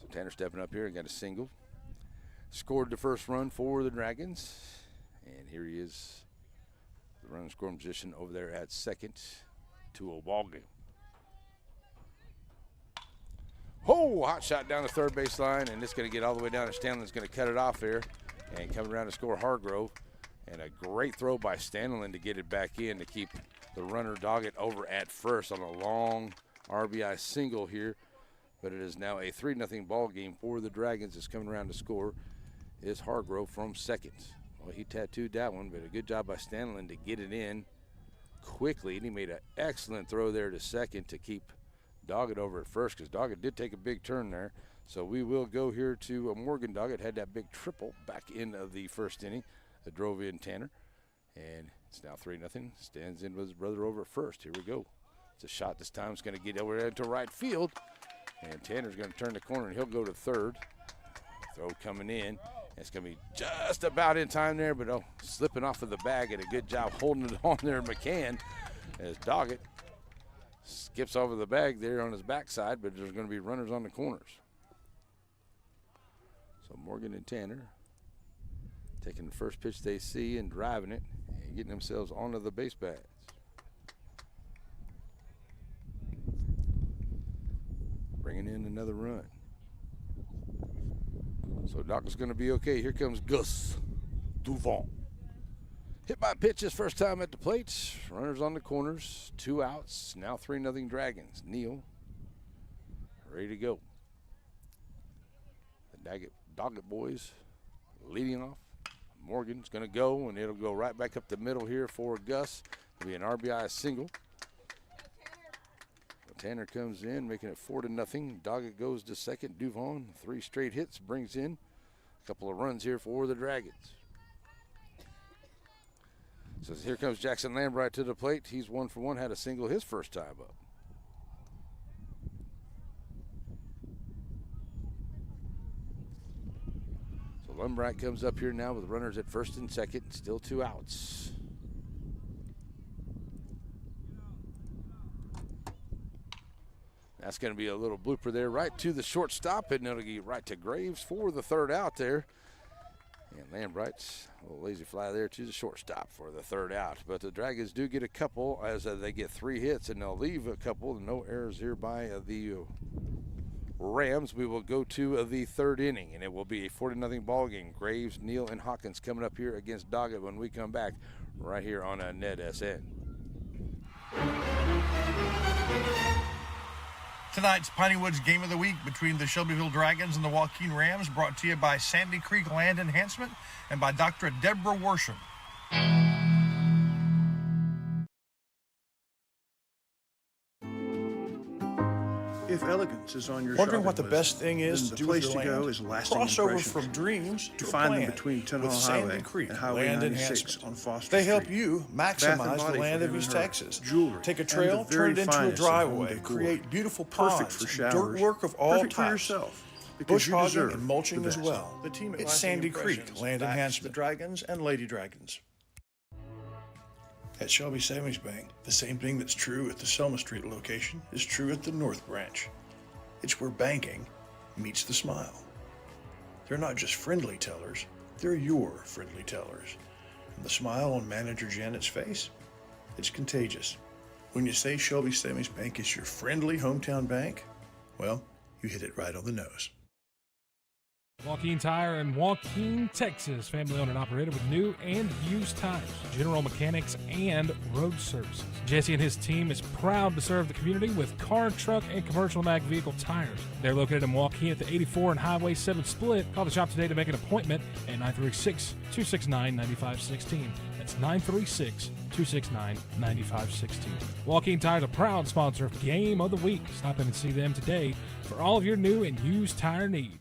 So Tanner stepping up here and got a single. Scored the first run for the Dragons. And here he is. The runner scoring position over there at second. 2-0 ball game. Oh, hot shot down the third base line, and it's going to get all the way down to Stanlin's going to cut it off there. And coming around to score Hargrove. And a great throw by Stanlin to get it back in to keep the runner Doggett over at first on a long RBI single here. But it is now a 3-0 ball game for the Dragons. It's coming around to score is Hargrove from second. Well, he tattooed that one, but a good job by Stanlin to get it in quickly. And he made an excellent throw there to second to keep Doggett over at first, because Doggett did take a big turn there. So we will go here to Morgan Doggett. Had that big triple back in of the first inning that drove in Tanner. And it's now 3-0. Stands in with his brother over at first. Here we go. It's a shot this time. It's going to get over into right field. And Tanner's going to turn the corner, and he'll go to third. Throw coming in. It's going to be just about in time there, but slipping off of the bag, and a good job holding it on there, McCann, as Doggett skips over the bag there on his backside, but there's going to be runners on the corners. So Morgan and Tanner taking the first pitch they see and driving it and getting themselves onto the base paths. Bringing in another run. So Doc's going to be okay. Here comes Gus Duvant. Hit by pitch his first time at the plate. Runners on the corners. 2 outs. Now 3-0 Dragons. Neal ready to go. The Doggett boys leading off. Morgan's going to go, and it'll go right back up the middle here for Gus. It'll be an RBI single. Tanner comes in, making it 4-0. Doggett goes to second. Duvon, 3 straight hits, brings in a couple of runs here for the Dragons. So here comes Jackson Lambright to the plate. He's 1 for 1, had a single his first time up. So Lambright comes up here now with runners at first and second, still 2 outs. That's going to be a little blooper there, right to the shortstop, and it'll get right to Graves for the 3rd out there. And Lambright's a little lazy fly there to the shortstop for the 3rd out. But the Dragons do get a couple as they get 3 hits, and they'll leave a couple. No errors here by the Rams. We will go to the 3rd inning, and it will be a 40-0 ball game. Graves, Neal, and Hawkins coming up here against Doggett when we come back right here on NETSN. Tonight's Piney Woods Game of the Week between the Shelbyville Dragons and the Joaquin Rams, brought to you by Sandy Creek Land Enhancement and by Dr. Deborah Worsham. If elegance is on your Wondering shopping what the list, best thing is then to the do place with to your go land? is Lasting Crossover Impressions. from dreams You to find them plan between Ten with Hall Sandy Highway Creek and Highway Land 96 Enhancement. on Foster They help Street. you Bath and maximize body the land for of him East and her. Texas. Jewelry. Take a and trail, the very turn it into a finest of home driveway, decor. create beautiful Perfect ponds, for dirt showers. work of all Perfect for types. yourself. Because Bush you hogging deserve and mulching the as best. well. The team at It's Lasting Sandy Creek Impressions Land backs Enhancement. the Dragons and Lady Dragons. At Shelby Savings Bank, the same thing that's true at the Selma Street location is true at the North Branch. It's where banking meets the smile. They're not just friendly tellers, they're your friendly tellers. And the smile on Manager Janet's face, it's contagious. When you say Shelby Savings Bank is your friendly hometown bank, well, you hit it right on the nose. Joaquin Tire in Joaquin, Texas. Family owned and operated with new and used tires, general mechanics, and road services. Jesse and his team is proud to serve the community with car, truck, and commercial mag vehicle tires. They're located in Joaquin at the 84 and Highway 7 split. Call the shop today to make an appointment at 936-269-9516. That's 936-269-9516. Joaquin Tire is a proud sponsor of Game of the Week. Stop in and see them today for all of your new and used tire needs.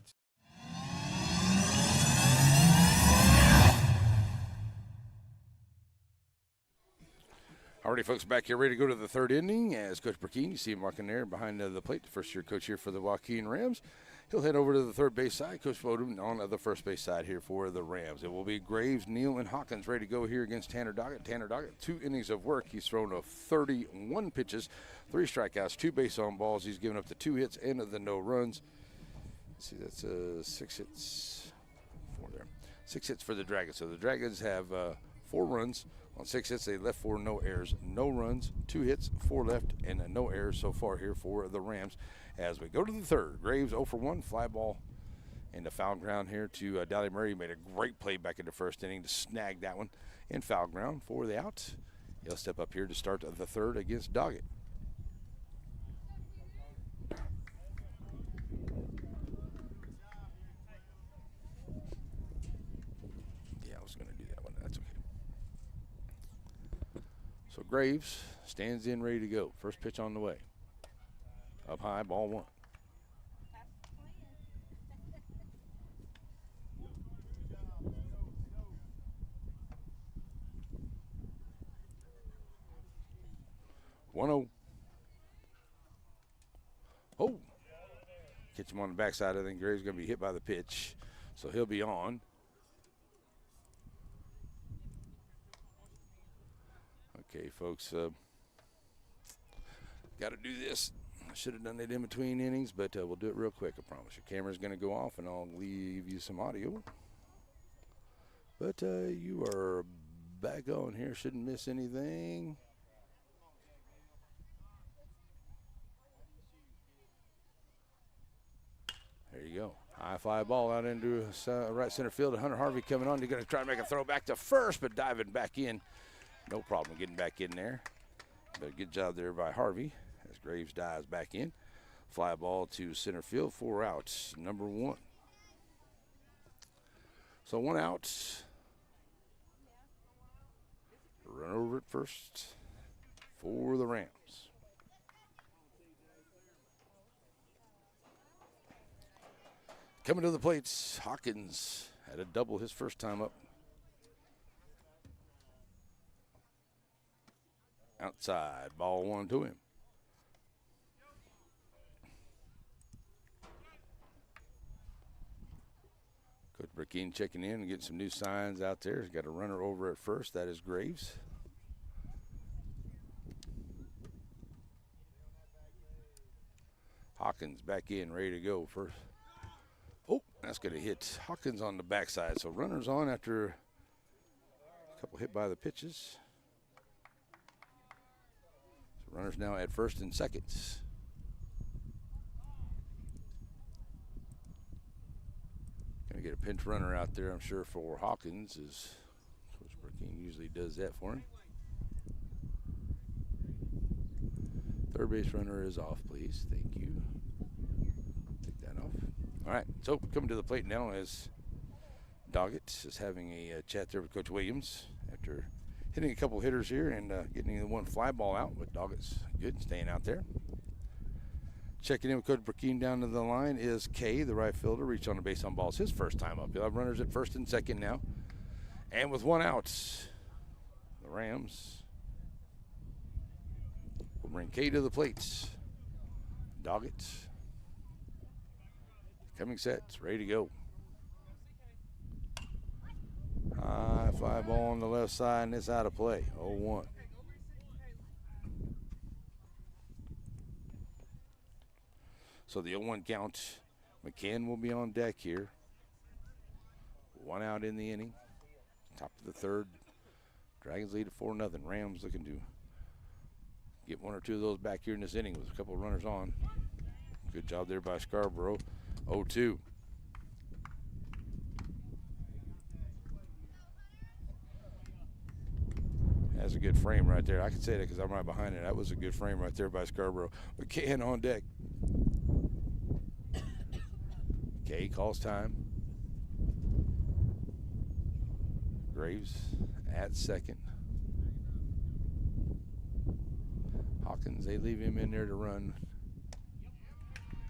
Alrighty, folks, back here ready to go to the 3rd inning as Coach Burkeen, you see him walking there behind the plate, the first-year coach here for the Joaquin Rams. He'll head over to the 3rd base side. Coach Bodum on the 1st base side here for the Rams. It will be Graves, Neal, and Hawkins ready to go here against Tanner Doggett. Tanner Doggett, 2 innings of work. He's thrown 31 pitches, 3 strikeouts, 2 base on balls. He's given up the 2 hits and the no runs. Let's see, that's 6 hits. 4 there. 6 hits for the Dragons. So the Dragons have 4 runs. On 6 hits, they left 4, no errors, no runs, 2 hits, 4 left, and no errors so far here for the Rams. As we go to the 3rd, Graves 0 for 1, fly ball into foul ground here to Dally Murray. He made a great play back in the 1st inning to snag that one in foul ground for the out. He'll step up here to start the 3rd against Doggett. Yeah, I was going to do that one. That's okay. So Graves stands in, ready to go. First pitch on the way. Up high, ball 1. Oh, catch him on the backside. I think Graves is going to be hit by the pitch, so he'll be on. Okay, folks, got to do this. I should have done it in between innings, but we'll do it real quick, I promise. Your camera's going to go off, and I'll leave you some audio. But you are back on here. Shouldn't miss anything. There you go. High fly ball out into right center field. Hunter Harvey coming on. You're going to try to make a throw back to first, but diving back in. No problem getting back in there. But good job there by Harvey as Graves dives back in. Fly ball to center field, 4 outs, number 1. So 1 out Run over at first for the Rams. Coming to the plates, Hawkins had a double his first time up. Outside, ball 1 to him. Coach Joaquin checking in and getting some new signs out there. He's got a runner over at first. That is Graves. Hawkins back in, ready to go first. Oh, that's going to hit Hawkins on the backside. So runners on after a couple hit by the pitches. So runners now at first and second. Going to get a pinch runner out there, I'm sure, for Hawkins, as Coach Joaquin usually does that for him. Third base runner is off, please. Thank you. Take that off. All right, so coming to the plate now is Doggett is having a chat there with Coach Williams after hitting a couple hitters here and getting the one fly ball out, but Doggett's good, staying out there. Checking in with Coach Joaquin down to the line is Kay, the right fielder, reached on the base on balls his first time up. He'll have runners at first and second now. And with one out, the Rams will bring Kay to the plate. Doggett coming set, ready to go. High fly ball on the left side, and it's out of play. 0-1. So the 0-1 count. McCann will be on deck here. One out in the inning. Top of the third. Dragons lead at 4-0. Rams looking to get one or two of those back here in this inning with a couple of runners on. Good job there by Scarborough. 0-2. That's a good frame right there. I can say that because I'm right behind it. That was a good frame right there by Scarborough. McCann on deck. Kay calls time. Graves at second. Hawkins, they leave him in there to run.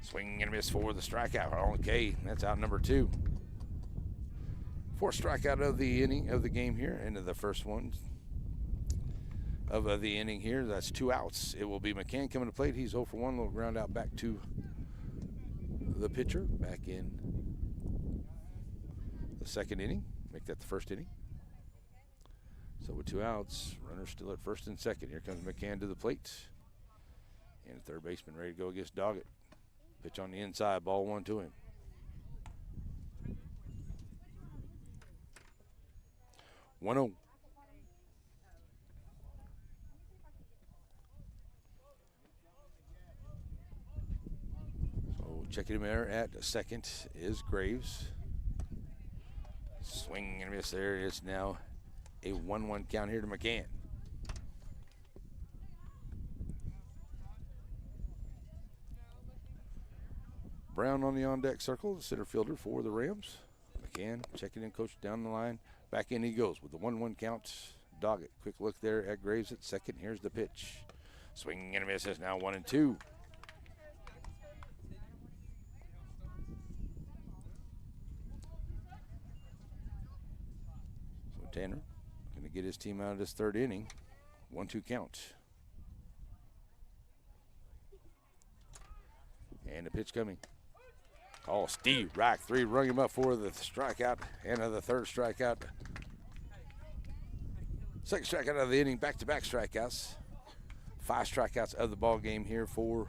Swing and miss for the strikeout on Kay. That's out number 2. Fourth strikeout of the inning of the game here, into the first one of the inning here. That's 2 outs. It will be McCann coming to plate. He's 0 for 1. Little ground out back to the pitcher. Back in the second inning. Make that the first inning. So with 2 outs, runners still at first and second. Here comes McCann to the plate. And the third baseman ready to go against Doggett. Pitch on the inside. Ball 1 to him. One-0. Checking him there at second is Graves. Swing and miss there. It's now a 1-1 count here to McCann. Brown on the on-deck circle, the center fielder for the Rams. McCann checking in, coach down the line. Back in he goes with the 1-1 count. Doggett, quick look there at Graves at second. Here's the pitch. Swing and a miss. It's now 1-2. Tanner going to get his team out of this third inning. 1-2 count. And the pitch coming. Oh, Steve Rack, 3 rung him up for the strikeout and the third strikeout. Second strikeout of the inning, back-to-back strikeouts. 5 strikeouts of the ball game here for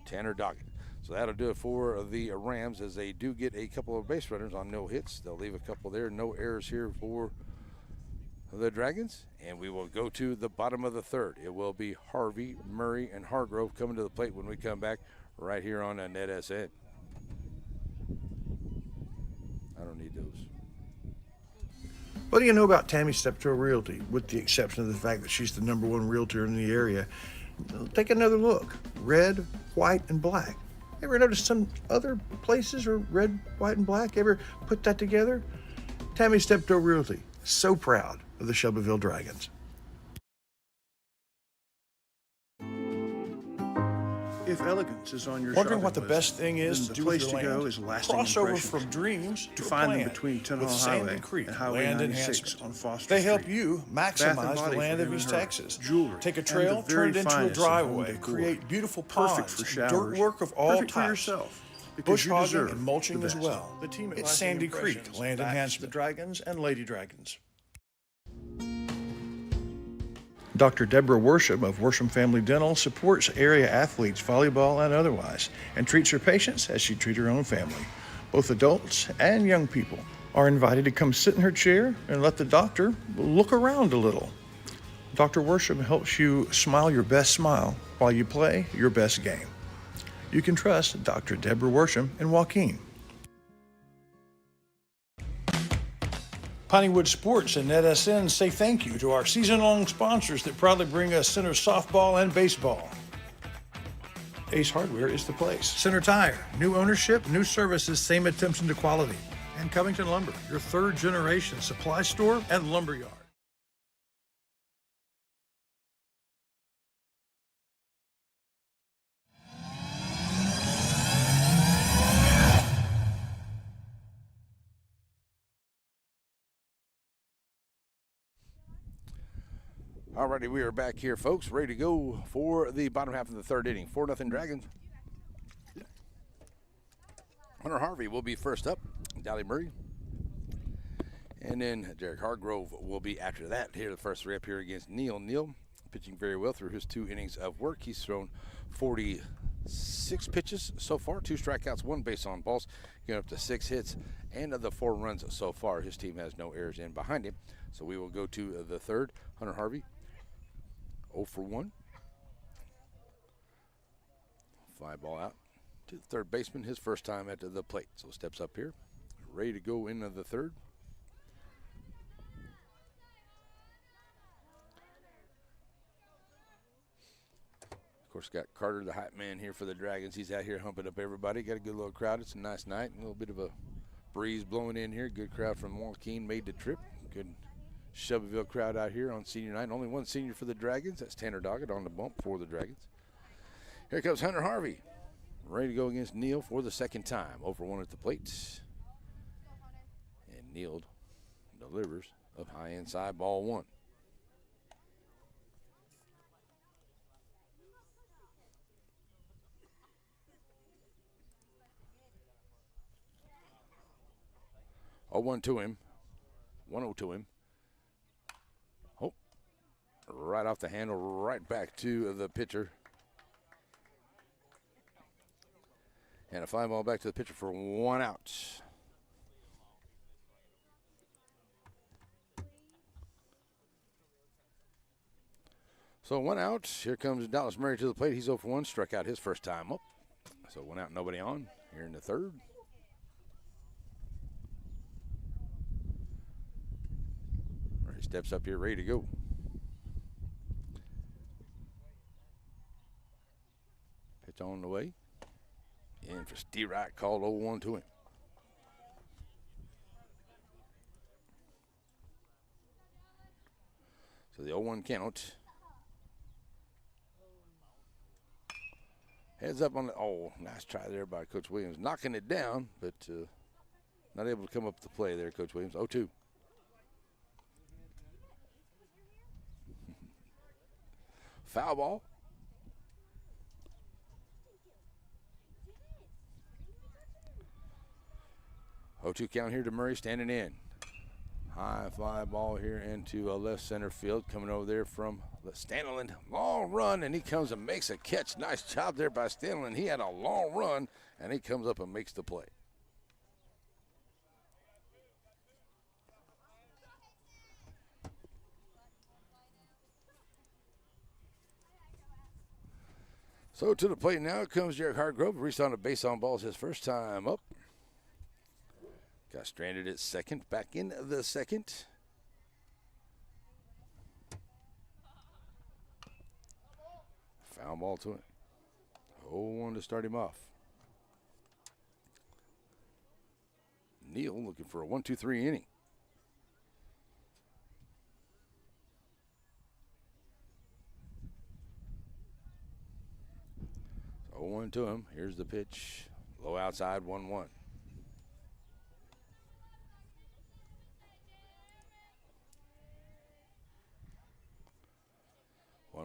Tanner Doggett. So that'll do it for the Rams as they do get a couple of base runners on no hits. They'll leave a couple there, no errors here for the Dragons, and we will go to the bottom of the third. It will be Harvey, Murray, and Hargrove coming to the plate when we come back right here on NETSN. I don't need those. What do you know about Tammy Steptoe Realty, with the exception of the fact that she's the #1 realtor in the area? Take another look. Red, white, and black. Ever notice some other places are red, white, and black? Ever put that together? Tammy Steptoe Realty, so proud of the Shelbyville Dragons. If elegance is on your Wondering shopping what the list, best thing is then to the do with place your to go land? is Lasting Crossover Impressions. from dreams to You a find them plan between with Tunnel Sandy Highway Creek and Highway Land 96 Enhancement. on Foster They help Street. you Bath and maximize Body the for land him of and East her, Texas. jewelry, Take a and trail, the very turn it into a finest of home driveway, decor. create beautiful Perfect ponds, for dirt showers, work of all perfect for types, yourself, because bush you hogging deserve and mulching the as best. well. The team at It's Lasting Sandy Impressions Creek Land backs Enhancement. the Dragons and Lady Dragons. Dr. Deborah Worsham of Worsham Family Dental supports area athletes, volleyball and otherwise, and treats her patients as she treats her own family. Both adults and young people are invited to come sit in her chair and let the doctor look around a little. Dr. Worsham helps you smile your best smile while you play your best game. You can trust Dr. Deborah Worsham in Joaquin. Pineywood Sports and NETSN say thank you to our season-long sponsors that proudly bring us Center softball and baseball. Ace Hardware is the place. Center Tire, new ownership, new services, same attention to quality. And Covington Lumber, your third-generation supply store and lumberyard. Alrighty, we are back here, folks, ready to go for the bottom half of the third inning. 4-0 Dragons. Hunter Harvey will be first up. Dolly Murray. And then Derek Hargrove will be after that. Here, the first three up here against Neal. Neal pitching very well through his 2 innings of work. He's thrown 46 pitches so far, 2 strikeouts, 1 base on balls, getting up to 6 hits and the 4 runs so far. His team has no errors in behind him. So we will go to the third. Hunter Harvey, 0 for 1. Fly ball out to the third baseman, his first time at the plate. So steps up here, ready to go into the third. Of course, got Carter, the hype man, here for the Dragons. He's out here humping up everybody. Got a good little crowd. It's a nice night. A little bit of a breeze blowing in here. Good crowd from Joaquin made the trip. Good Shelbyville crowd out here on senior night. Only one senior for the Dragons. That's Tanner Doggett on the bump for the Dragons. Here comes Hunter Harvey, ready to go against Neal for the second time. 0 for 1 at the plate. And Neal delivers up high inside, ball 1. Oh, 1 to him. 1-0 to him. Oh, right off the handle, right back to the pitcher. And a fly ball back to the pitcher for 1 out. So 1 out. Here comes Dallas Murray to the plate. He's 0 for 1. Struck out his first time up. So 1 out, nobody on here in the third. Murray steps up here, ready to go. Pitch on the way. In for Steve Wright, called 0-1 to him. So the 0-1 count. Heads up on the, oh, nice try there by Coach Williams. Knocking it down, but not able to come up with the play there, Coach Williams. 0-2. Foul ball. Oh, 2 count here to Murray, standing in. High fly ball here into left center field. Coming over there from Stanley. Long run, and he comes and makes a catch. Nice job there by Stanley. He had a long run, and he comes up and makes the play. So to the plate now comes Derek Hargrove. Reached on a base on balls his first time up. Got stranded at second. Back in the second. Foul ball to it. 0-1 to start him off. Neal looking for a 1-2-3 inning. 0-1 to him. Here's the pitch. Low outside, 1-1.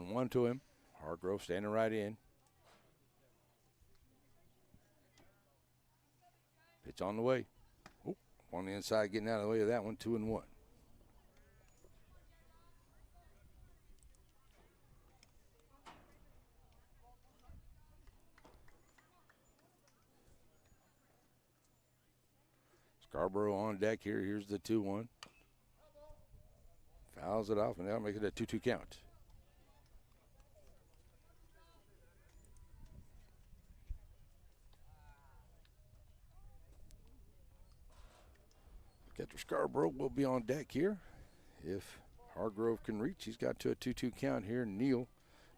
One to him. Hargrove standing right in. Pitch on the way. Oop, on the inside, getting out of the way of that one. 2-1. Scarborough on deck here. Here's the 2-1. Fouls it off, and that'll make it a 2-2 count. Catcher Scarborough will be on deck here. If Hargrove can reach, he's got to a 2-2 count here. Neal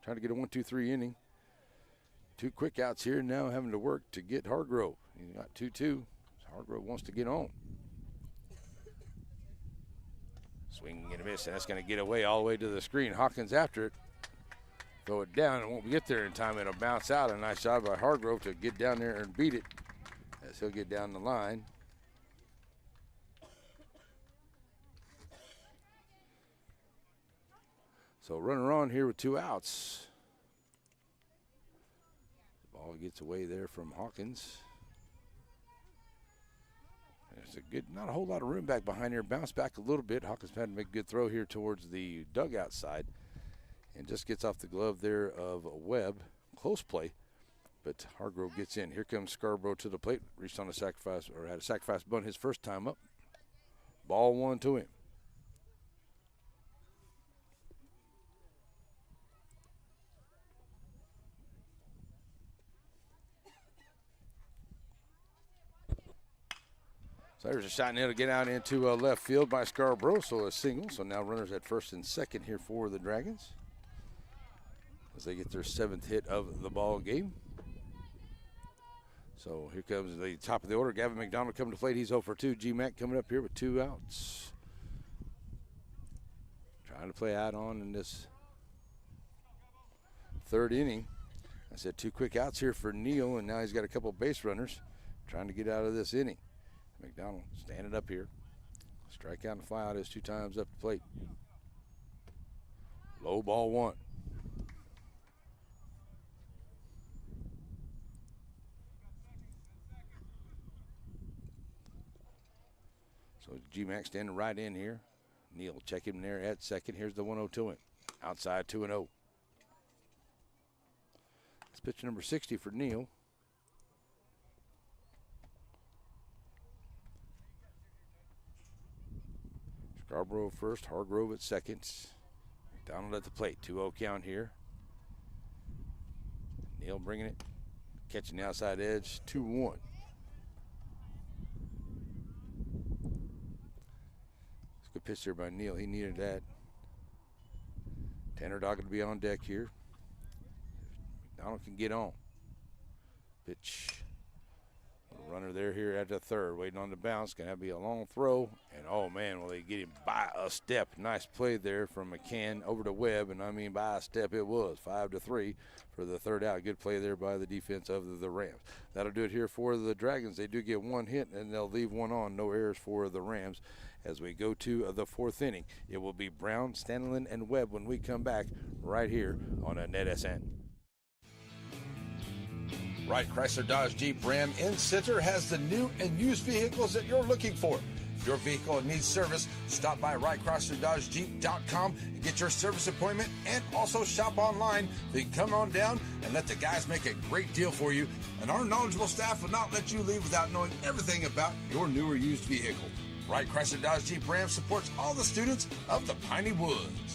trying to get a 1-2-3 inning. 2 quick outs here now, having to work to get Hargrove. He's got 2-2. Hargrove wants to get on. Swing and a miss, and that's going to get away all the way to the screen. Hawkins after it. Throw it down, and won't get there in time. It'll bounce out. A nice job by Hargrove to get down there and beat it as he'll get down the line. So runner on here with 2 outs. The ball gets away there from Hawkins. There's a good, not a whole lot of room back behind here. Bounce back a little bit. Hawkins had to make a good throw here towards the dugout side. And just gets off the glove there of Webb. Close play, but Hargrove gets in. Here comes Scarborough to the plate. Reached on a sacrifice, or had a sacrifice bunt his first time up. Ball 1 to him. So there's a shot, and it'll get out into left field by Scarborough, so a single. So now runners at first and second here for the Dragons as they get their 7th hit of the ball game. So here comes the top of the order. Gavin McDonald coming to plate. He's 0 for 2. G-Mac coming up here with 2 outs. Trying to play out on in this 3rd inning. I said 2 quick outs here for Neal, and now he's got a couple base runners trying to get out of this inning. McDonald standing up here. Strike out and fly out is 2 times up the plate. Low ball 1. So G-Mac standing right in here. Neal check him there at second. Here's the 1-0 to him. Outside 2-0. It's pitch number 60 for Neal. Scarborough first, Hargrove at second. McDonald at the plate, 2-0 count here. Neal bringing it, catching the outside edge, 2-1. It's a good pitch there by Neal, he needed that. Tanner Doggett to be on deck here. McDonald can get on. Pitch. Runner there here at the 3rd, waiting on the bounce. Gonna be a long throw, and oh man, will they get him by a step? Nice play there from McCann over to Webb, and I mean by a step it was. 5-3 for the 3rd out. Good play there by the defense of the Rams. That'll do it here for the Dragons. They do get 1 hit, and they'll leave 1 on. No errors for the Rams as we go to the 4th inning. It will be Brown, Stanley, and Webb when we come back right here on a NETSN. Wright Chrysler Dodge Jeep Ram in Center has the new and used vehicles that you're looking for. If your vehicle needs service, stop by WrightChryslerDodgeJeep.com and get your service appointment, and also shop online. So you can come on down and let the guys make a great deal for you. And our knowledgeable staff will not let you leave without knowing everything about your new or used vehicle. Wright Chrysler Dodge Jeep Ram supports all the students of the Piney Woods.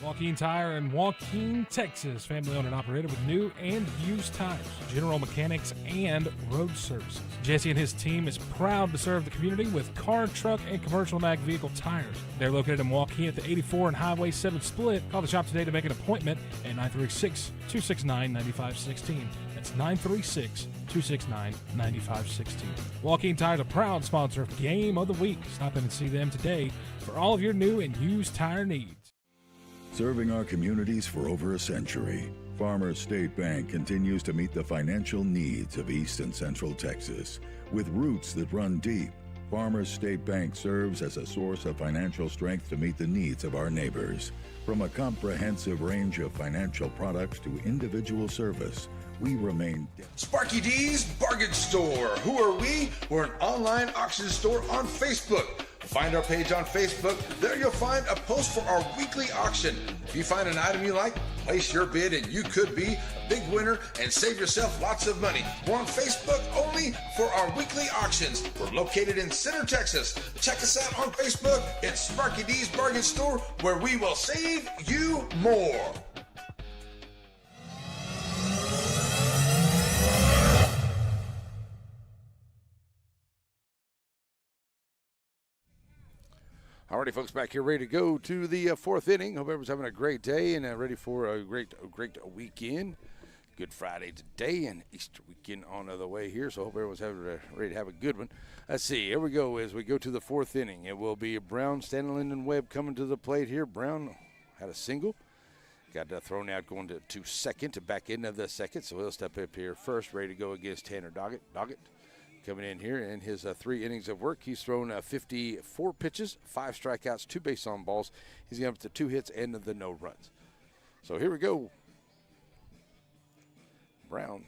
Joaquin Tire in Joaquin, Texas. Family owned and operated with new and used tires, general mechanics, and road services. Jesse and his team is proud to serve the community with car, truck, and commercial and ag vehicle tires. They're located in Joaquin at the 84 and Highway 7 split. Call the shop today to make an appointment at 936-269-9516. That's 936-269-9516. Joaquin Tire is a proud sponsor of Game of the Week. Stop in and see them today for all of your new and used tire needs. Serving our communities for over a century, Farmers State Bank continues to meet the financial needs of East and Central Texas. With roots that run deep, Farmers State Bank serves as a source of financial strength to meet the needs of our neighbors. From a comprehensive range of financial products to individual service, we remain... Sparky D's Bargain Store. Who are we? We're an online auction store on Facebook. Find our page on Facebook. There you'll find a post for our weekly auction. If you find an item you like, place your bid and you could be a big winner and save yourself lots of money. We're on Facebook only for our weekly auctions. We're located in Center, Texas. Check us out on Facebook. It's Sparky D's Bargain Store, where we will save you more. Alrighty, folks, back here ready to go to the fourth inning. Hope everyone's having a great day and ready for a great weekend. Good Friday today and Easter weekend on the way here, so hope everyone's ready to have a good one. Let's see, here we go as we go to the fourth inning. It will be Brown, Stanley, and Webb coming to the plate here. Brown had a single. Got thrown out going to second, to back into the second, so he'll step up here first, ready to go against Tanner Doggett. Doggett coming in here in his 3 innings of work. He's thrown 54 pitches, 5 strikeouts, 2 base on balls. He's got up to 2 hits and the no runs. So here we go. Brown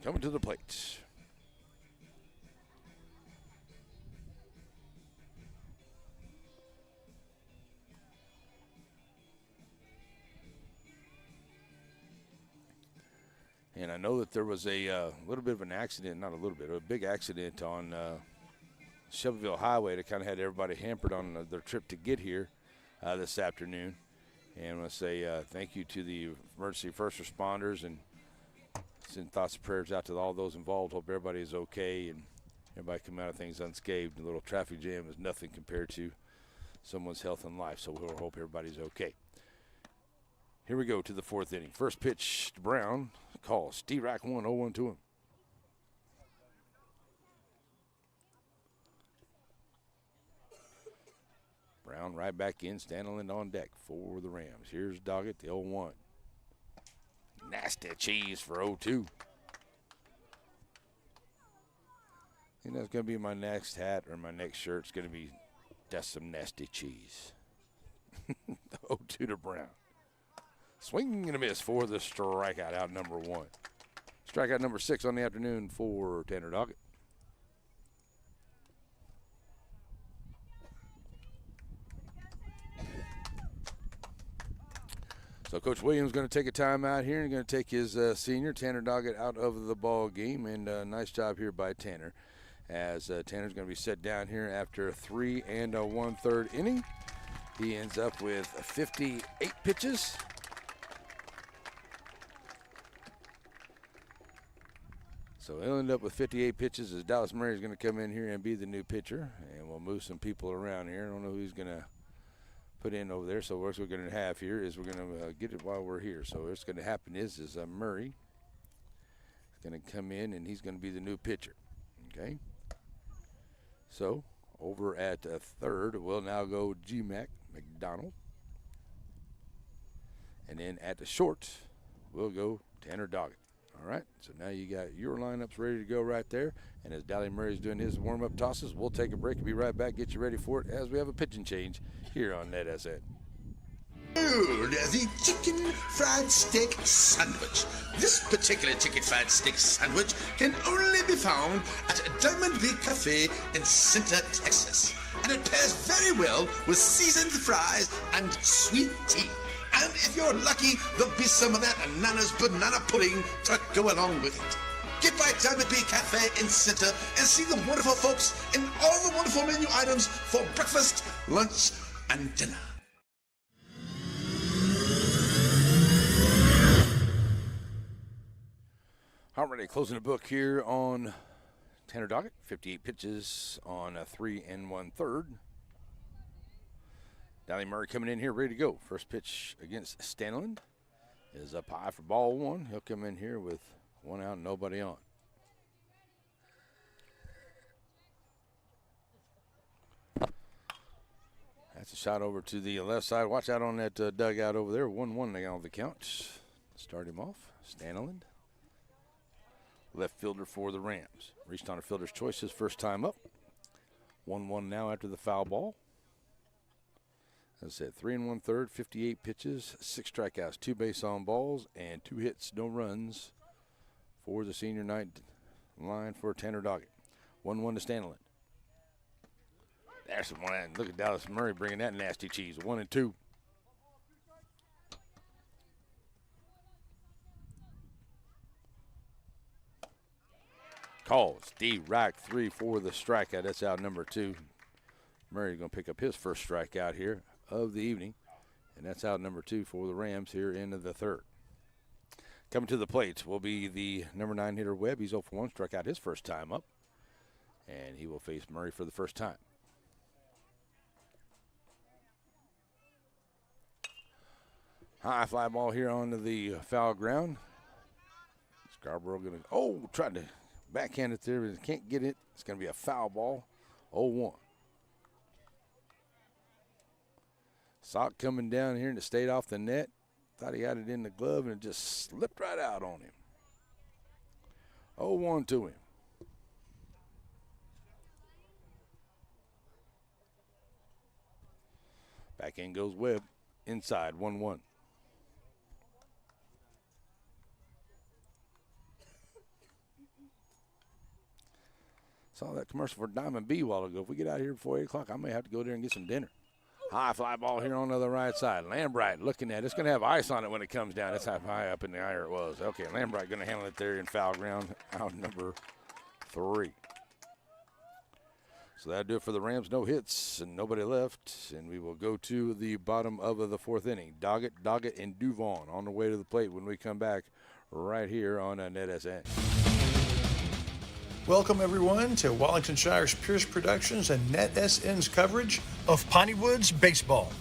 coming to the plate. And I know that there was a little bit of an accident, not a little bit, a big accident on Shelbyville Highway that kind of had everybody hampered on their trip to get here this afternoon. And I want to say thank you to the emergency first responders and send thoughts and prayers out to all those involved. Hope everybody is okay and everybody come out of things unscathed. A little traffic jam is nothing compared to someone's health and life, so we'll hope everybody's okay. Here we go to the fourth inning. First pitch to Brown. Call. D-Rack 1-0-1 to him. Brown right back in. Stanley on deck for the Rams. Here's Doggett, the 0-1. Nasty cheese for 0-2. I think that's going to be my next hat or my next shirt. It's going to be, that's some nasty cheese. 0-2 to Brown. Swing and a miss for the strikeout, out number 1. Strikeout number 6 on the afternoon for Tanner Doggett. So Coach Williams is going to take a timeout here and going to take his senior, Tanner Doggett, out of the ball game. And nice job here by Tanner, as Tanner's going to be set down here after a 3 1/3 inning. He ends up with 58 pitches. So he'll end up with 58 pitches as Dallas Murray is going to come in here and be the new pitcher. And we'll move some people around here. I don't know who's going to put in over there. So what we're going to have here is we're going to get it while we're here. So what's going to happen is Murray is going to come in and he's going to be the new pitcher. Okay. So over at third, we'll now go G-Mac McDonald. And then at the short, we'll go Tanner Doggett. All right, so now you got your lineups ready to go right there. And as Dally Murray's doing his warm-up tosses, we'll take a break and be right back, get you ready for it as we have a pitching change here on NETSN. The chicken fried steak sandwich. This particular chicken fried steak sandwich can only be found at Diamond Big Cafe in Center, Texas. And it pairs very well with seasoned fries and sweet tea. And if you're lucky, there'll be some of that Nana's banana pudding to go along with it. Get by Diamond Bee Cafe in Center and see the wonderful folks and all the wonderful menu items for breakfast, lunch, and dinner. Alrighty, closing the book here on Tanner Doggett. 58 pitches on a 3 1/3. Dally Murray coming in here ready to go. First pitch against Stanley is up high for ball 1. He'll come in here with 1 out and nobody on. That's a shot over to the left side. Watch out on that dugout over there. 1-1 they got on the count. Start him off. Stanley. Left fielder for the Rams. Reached on a fielder's choice his first time up. 1-1 now after the foul ball. As I said, 3 1/3, 58 pitches, 6 strikeouts, 2 base on balls, and 2 hits, no runs for the senior night line for Tanner Doggett. 1-1 to Stanley. There's one. Look at Dallas Murray bringing that nasty cheese. 1-2. Call. Steve Rack 3 for the strikeout. That's out number 2. Murray going to pick up his first strikeout here of the evening. And that's out number 2 for the Rams here into the third. Coming to the plate will be the number 9 hitter Webb. He's 0 for 1, struck out his first time up. And he will face Murray for the first time. High fly ball here onto the foul ground. Scarborough going to, tried to backhand it there, but can't get it. It's going to be a foul ball. 0-1. Sock coming down here and it stayed off the net. Thought he had it in the glove and it just slipped right out on him. 0-1 to him. Back in goes Webb. Inside, 1-1. Saw that commercial for Diamond B a while ago. If we get out here before 8 o'clock, I may have to go there and get some dinner. High fly ball here on the right side. Lambright looking at it. It's going to have ice on it when it comes down. That's how high up in the air it was. Okay, Lambright going to handle it there in foul ground. Out number 3. So that'll do it for the Rams. No hits and nobody left. And we will go to the bottom of the 4th inning. Doggett, and Duvon on the way to the plate when we come back right here on NETSN. Welcome, everyone, to Wallington Shire's Pierce Productions and NETSN's coverage of Piney Woods baseball.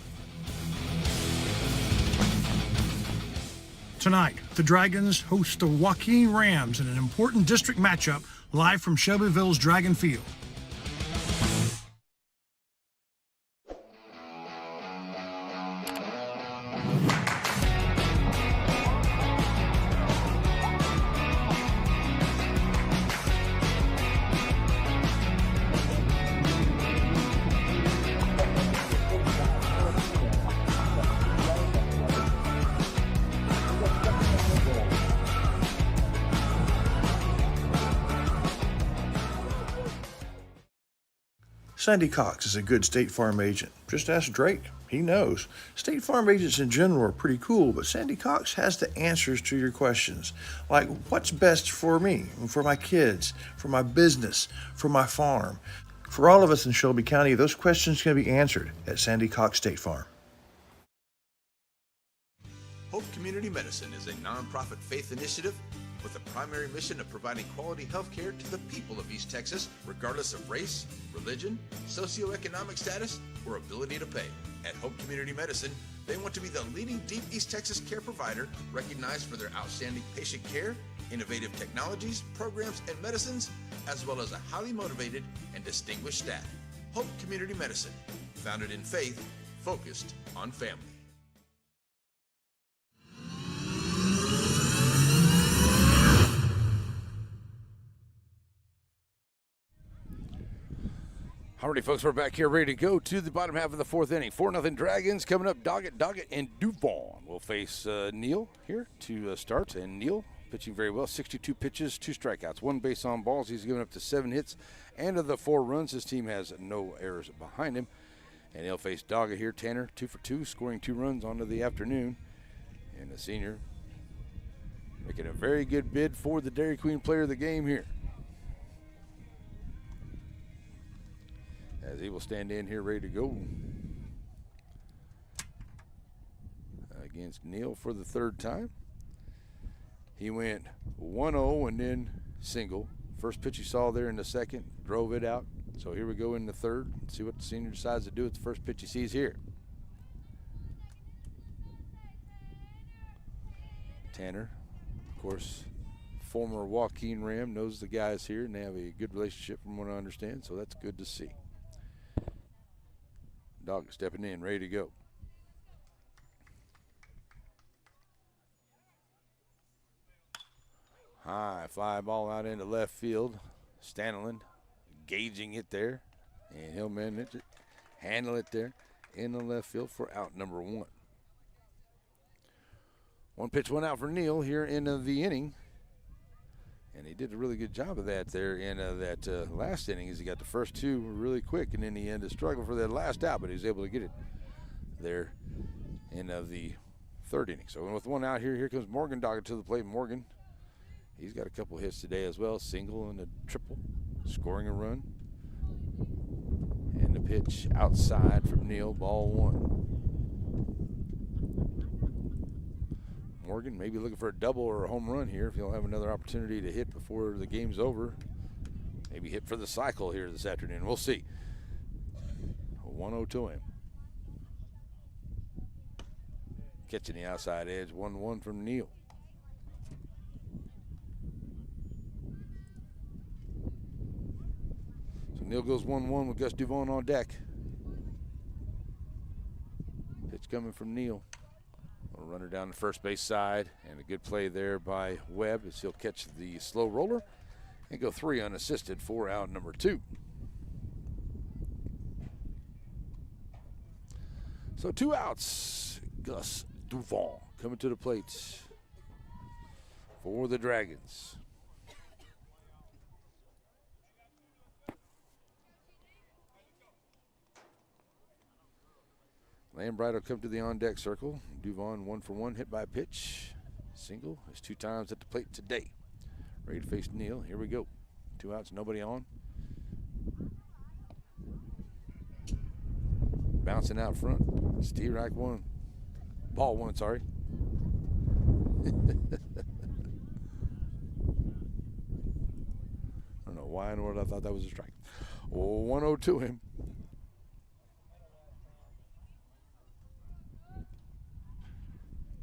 Tonight, the Dragons host the Joaquin Rams in an important district matchup live from Shelbyville's Dragon Field. Sandy Cox is a good State Farm agent. Just ask Drake. He knows. State Farm agents in general are pretty cool, but Sandy Cox has the answers to your questions. Like, what's best for me, for my kids, for my business, for my farm? For all of us in Shelby County, those questions can be answered at Sandy Cox State Farm. Hope Community Medicine is a nonprofit faith initiative with the primary mission of providing quality health care to the people of East Texas, regardless of race, religion, socioeconomic status, or ability to pay. At Hope Community Medicine, they want to be the leading deep East Texas care provider recognized for their outstanding patient care, innovative technologies, programs, and medicines, as well as a highly motivated and distinguished staff. Hope Community Medicine, founded in faith, focused on family. Alrighty, folks, we're back here ready to go to the bottom half of the 4th inning. 4-0 Dragons coming up. Doggett, and Duvon will face Neal here to start. And Neal pitching very well. 62 pitches, 2 strikeouts, 1 base on balls. He's given up to 7 hits. And of the 4 runs, his team has no errors behind him. And he'll face Doggett here. Tanner, 2 for 2, scoring 2 runs onto the afternoon. And the senior making a very good bid for the Dairy Queen player of the game here. As he will stand in here ready to go against Neal for the 3rd time. He went 1-0 and then single. First pitch you saw there in the 2nd, drove it out. So here we go in the 3rd. See what the senior decides to do with the first pitch he sees here. Tanner, of course, former Joaquin Ram, knows the guys here, and they have a good relationship from what I understand, so that's good to see. Doggett stepping in, ready to go. High fly ball out into left field. Stanley gauging it there, and he'll manage it, handle it there in the left field for out number 1. 1 pitch, 1 out for Neal here in the inning. And he did a really good job of that there in that last inning, as he got the first 2 really quick, and then he had to struggle for that last out, but he was able to get it there in the 3rd inning. So with 1 out here comes Morgan Doggett to the plate. Morgan, he's got a couple hits today as well, single and a triple, scoring a run. And the pitch outside from Neal, ball 1. Morgan maybe looking for a double or a home run here if he'll have another opportunity to hit before the game's over. Maybe hit for the cycle here this afternoon. We'll see. 1-0 to him. Catching the outside edge, 1-1 from Neal. So Neal goes 1-1 with Gus Duvon on deck. Pitch coming from Neal. A runner down the first base side, and a good play there by Webb as he'll catch the slow roller and go 3 unassisted for out number 2. So 2 outs. Gus Duvon coming to the plate for the Dragons. Lambright will come to the on-deck circle. Duvon 1 for 1, hit by a pitch. Single is 2 times at the plate today. Ready to face Neal. Here we go. 2 outs, nobody on. Bouncing out front. Steve Rack 1. Ball 1, sorry. I don't know why in the world I thought that was a strike. 1-0 to him.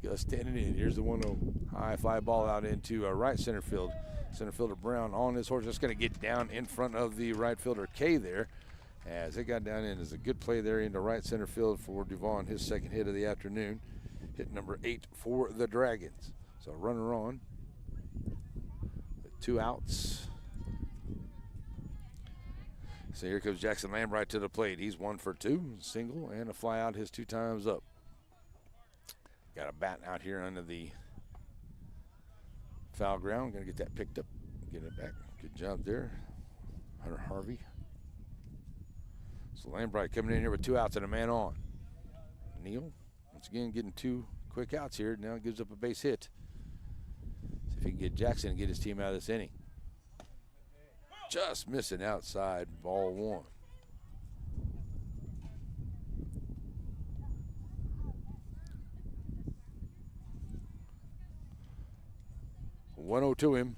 Gus standing in. Here's the 1-0. High fly ball out into right center field. Center fielder Brown on his horse. Just going to get down in front of the right fielder Kay there. As it got down in, is a good play there into right center field for Duvon, his 2nd hit of the afternoon. Hit number 8 for the Dragons. So runner on. 2 outs. So here comes Jackson Lambright to the plate. He's 1 for 2, single and a fly out his 2 times up. Got a bat out here under the foul ground. Going to get that picked up, get it back. Good job there, Hunter Harvey. So Lambright coming in here with 2 outs and a man on. Neal, once again, getting 2 quick outs here. Now gives up a base hit. See if he can get Jackson and get his team out of this inning. Just missing outside, ball 1. 1-0 to him.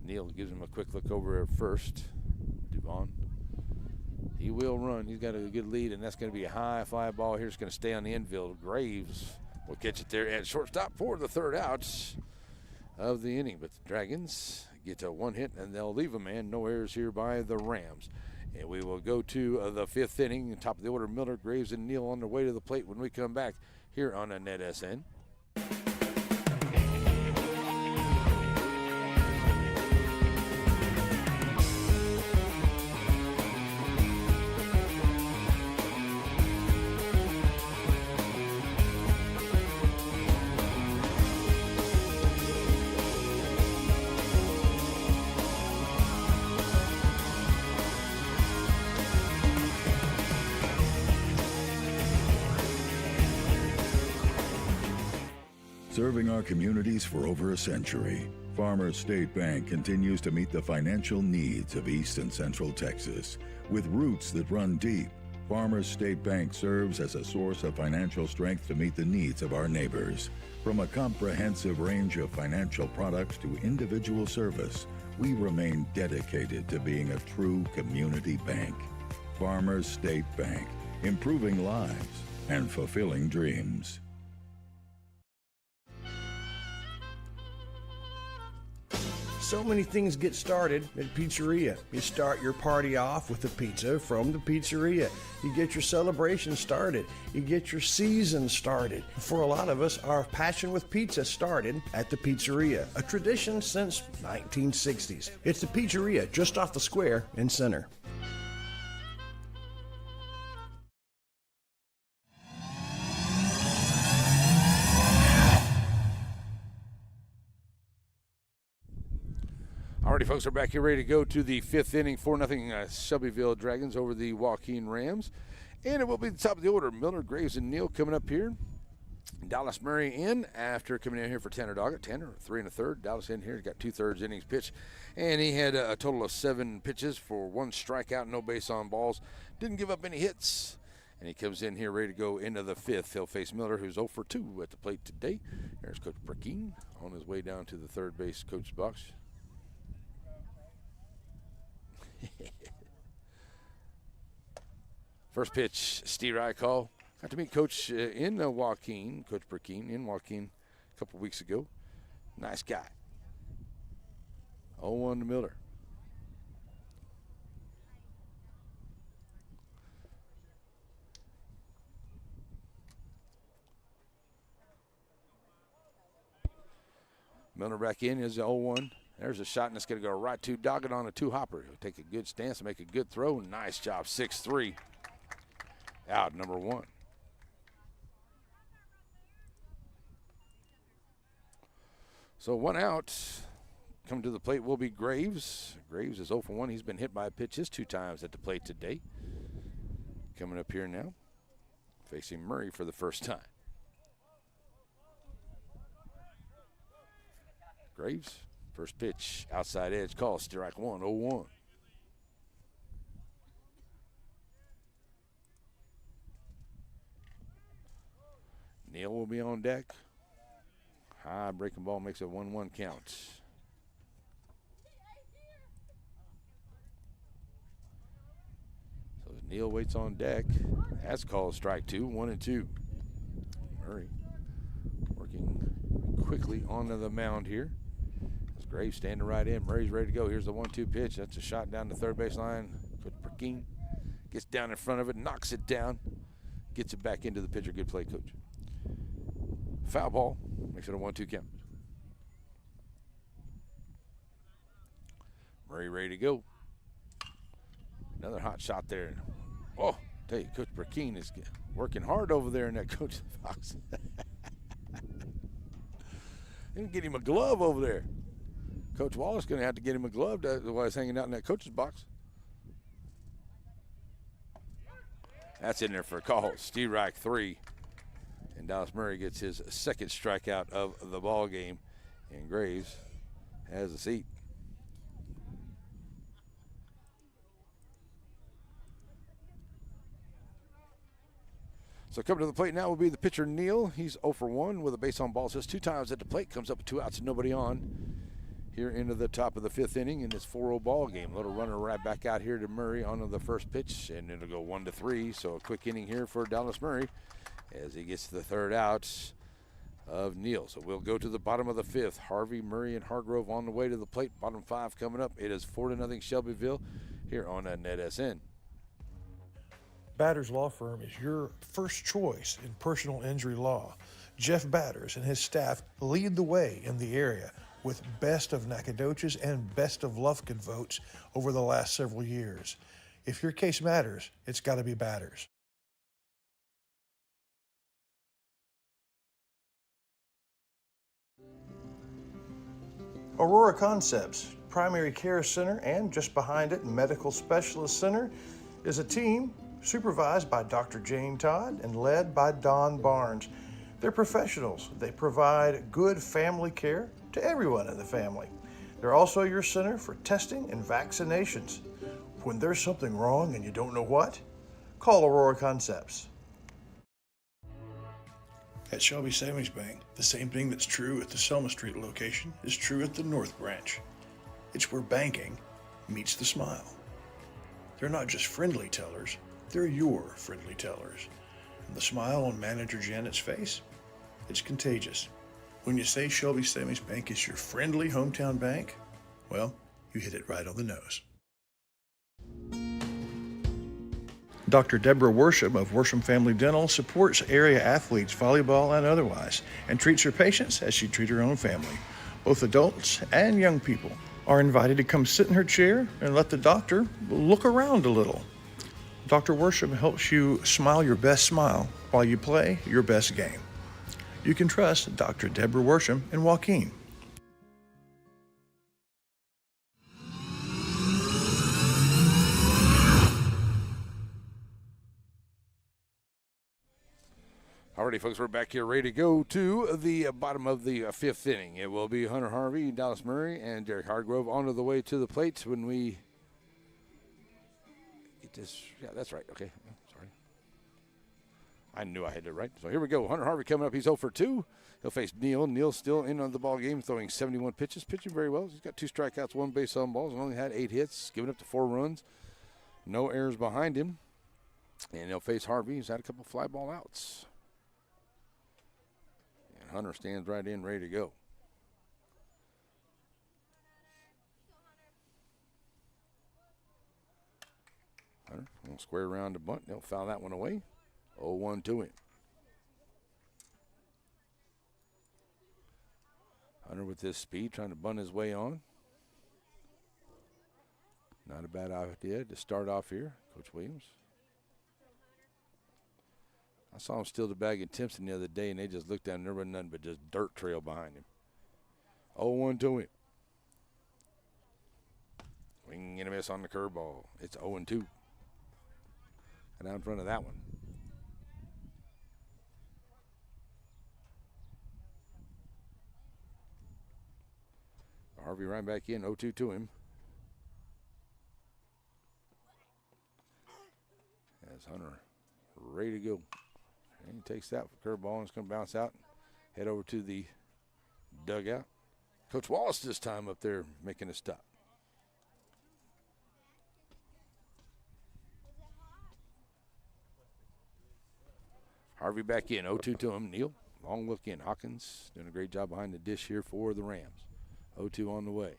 Neal gives him a quick look over at first. Duvon. He will run. He's got a good lead, and that's going to be a high fly ball here. It's going to stay on the infield. Graves will catch it there at shortstop for the 3rd out of the inning. But the Dragons get a 1 hit, and they'll leave a man. No errors here by the Rams. And we will go to the 5th inning. Top of the order, Miller, Graves, and Neal on their way to the plate when we come back here on a NETSN. Serving our communities for over a century, Farmers State Bank continues to meet the financial needs of East and Central Texas. With roots that run deep, Farmers State Bank serves as a source of financial strength to meet the needs of our neighbors. From a comprehensive range of financial products to individual service, we remain dedicated to being a true community bank. Farmers State Bank, improving lives and fulfilling dreams. So many things get started at Pizzeria. You start your party off with a pizza from the pizzeria. You get your celebration started. You get your season started. For a lot of us, our passion with pizza started at the pizzeria, a tradition since 1960s. It's the Pizzeria just off the square in Center. Alrighty, folks, we're back here ready to go to the fifth inning. 4-0 Shelbyville Dragons over the Joaquin Rams. And it will be the top of the order. Miller, Graves, and Neal coming up here. Dallas Murray in after coming in here for Tanner Doggett. Tanner, 3 1/3. Dallas in here. He's got 2/3 innings pitched. And he had a total of 7 pitches for 1 strikeout, no base on balls. Didn't give up any hits. And he comes in here ready to go into the fifth. He'll face Miller, who's 0 for 2 at the plate today. There's Coach Joaquin on his way down to the third base coach box. First pitch, Steve Rye call. Got to meet Coach in Joaquin, Coach Joaquin in Joaquin a couple weeks ago. Nice guy. 0-1 to Miller. Miller back in is 0-1. There's a shot, and it's going to go right to Doggett on a 2-hopper. He'll take a good stance and make a good throw. Nice job, 6-3. Out, number 1. So 1 out. Coming to the plate will be Graves. Graves is 0 for 1. He's been hit by a pitch 2 times at the plate today. Coming up here now, facing Murray for the first time. Graves. First pitch, outside edge call, strike 1, 0-1. Neal will be on deck. High breaking ball makes a 1-1 count. So Neal waits on deck. That's called strike 2, 1-2. Murray working quickly onto the mound here. Graves standing right in. Murray's ready to go. Here's the 1-2 pitch. That's a shot down the third baseline. Coach Joaquin gets down in front of it, knocks it down, gets it back into the pitcher. Good play, Coach. Foul ball makes it a 1-2 count. Murray ready to go. Another hot shot there. Oh, tell you, Coach Joaquin is working hard over there in that coach's box. They can get him a glove over there. Coach Wallace going to have to get him a glove while he's hanging out in that coach's box. That's in there for a call. Steve Reich 3. And Dallas Murray gets his second strikeout of the ball game. And Graves has a seat. So coming to the plate now will be the pitcher Neal. He's 0 for 1 with a base on balls. Just 2 times at the plate. Comes up with 2 outs and nobody on. Here into the top of the 5th inning in this 4-0 ball game. Little runner right back out here to Murray on the first pitch, and it'll go 1-3. So a quick inning here for Dallas Murray as he gets the 3rd out of Neal. So we'll go to the bottom of the 5th. Harvey, Murray, and Hargrove on the way to the plate. Bottom 5 coming up. It is 4-0 Shelbyville here on NETSN. Batters Law Firm is your first choice in personal injury law. Jeff Batters and his staff lead the way in the area with best of Nacogdoches and best of Lufkin votes over the last several years. If your case matters, it's got to be Batters. Aurora Concepts Primary Care Center and just behind it, Medical Specialist Center, is a team supervised by Dr. Jane Todd and led by Don Barnes. They're professionals. They provide good family care to everyone in the family. They're also your center for testing and vaccinations. When there's something wrong and you don't know what, call Aurora Concepts. At Shelby Savings Bank, the same thing that's true at the Selma Street location is true at the North Branch. It's where banking meets the smile. They're not just friendly tellers, they're your friendly tellers. And the smile on Manager Janet's face, it's contagious. When you say Shelby Savings Bank is your friendly hometown bank, Well, you hit it right on the nose. Dr. Deborah Worsham of Worsham Family Dental supports area athletes, volleyball and otherwise, and treats her patients as she treats her own family. Both adults and young people are invited to come sit in her chair and let the doctor look around a little. Dr. Worsham helps you smile your best smile while you play your best game. You can trust Dr. Deborah Worsham in Joaquin. Alrighty, folks, we're back here ready to go to the bottom of the fifth inning. It will be Hunter Harvey, Dallas Murray, and Derek Hargrove on the way to the plate when we get this. Yeah, that's right. Okay, sorry. I knew I had it right. So here we go. Hunter Harvey coming up. He's 0 for 2. He'll face Neal. Neal's still in on the ball game, throwing 71 pitches, pitching very well. He's got 2 strikeouts, 1 base on balls, and only had 8 hits, giving up to 4 runs. No errors behind him. And he'll face Harvey. He's had a couple fly ball outs. Hunter stands right in, ready to go. Hunter will square around the bunt. They'll foul that one away. 0-1 to him. Hunter with his speed, trying to bunt his way on. Not a bad idea to start off here, Coach Williams. I saw him steal the bag in Timpson the other day, and they just looked down and there wasn't nothing but just dirt trail behind him. 0-1 to him. Swing and a miss on the curveball. It's 0-2. And out in front of that one. Harvey right back in, 0-2 to him. As Hunter ready to go. And he takes that curveball and it's going to bounce out. Head over to the dugout. Coach Wallace this time up there making a stop. Harvey back in, 0-2 to him. Neal, long look in. Hawkins doing a great job behind the dish here for the Rams. 0-2 on the way.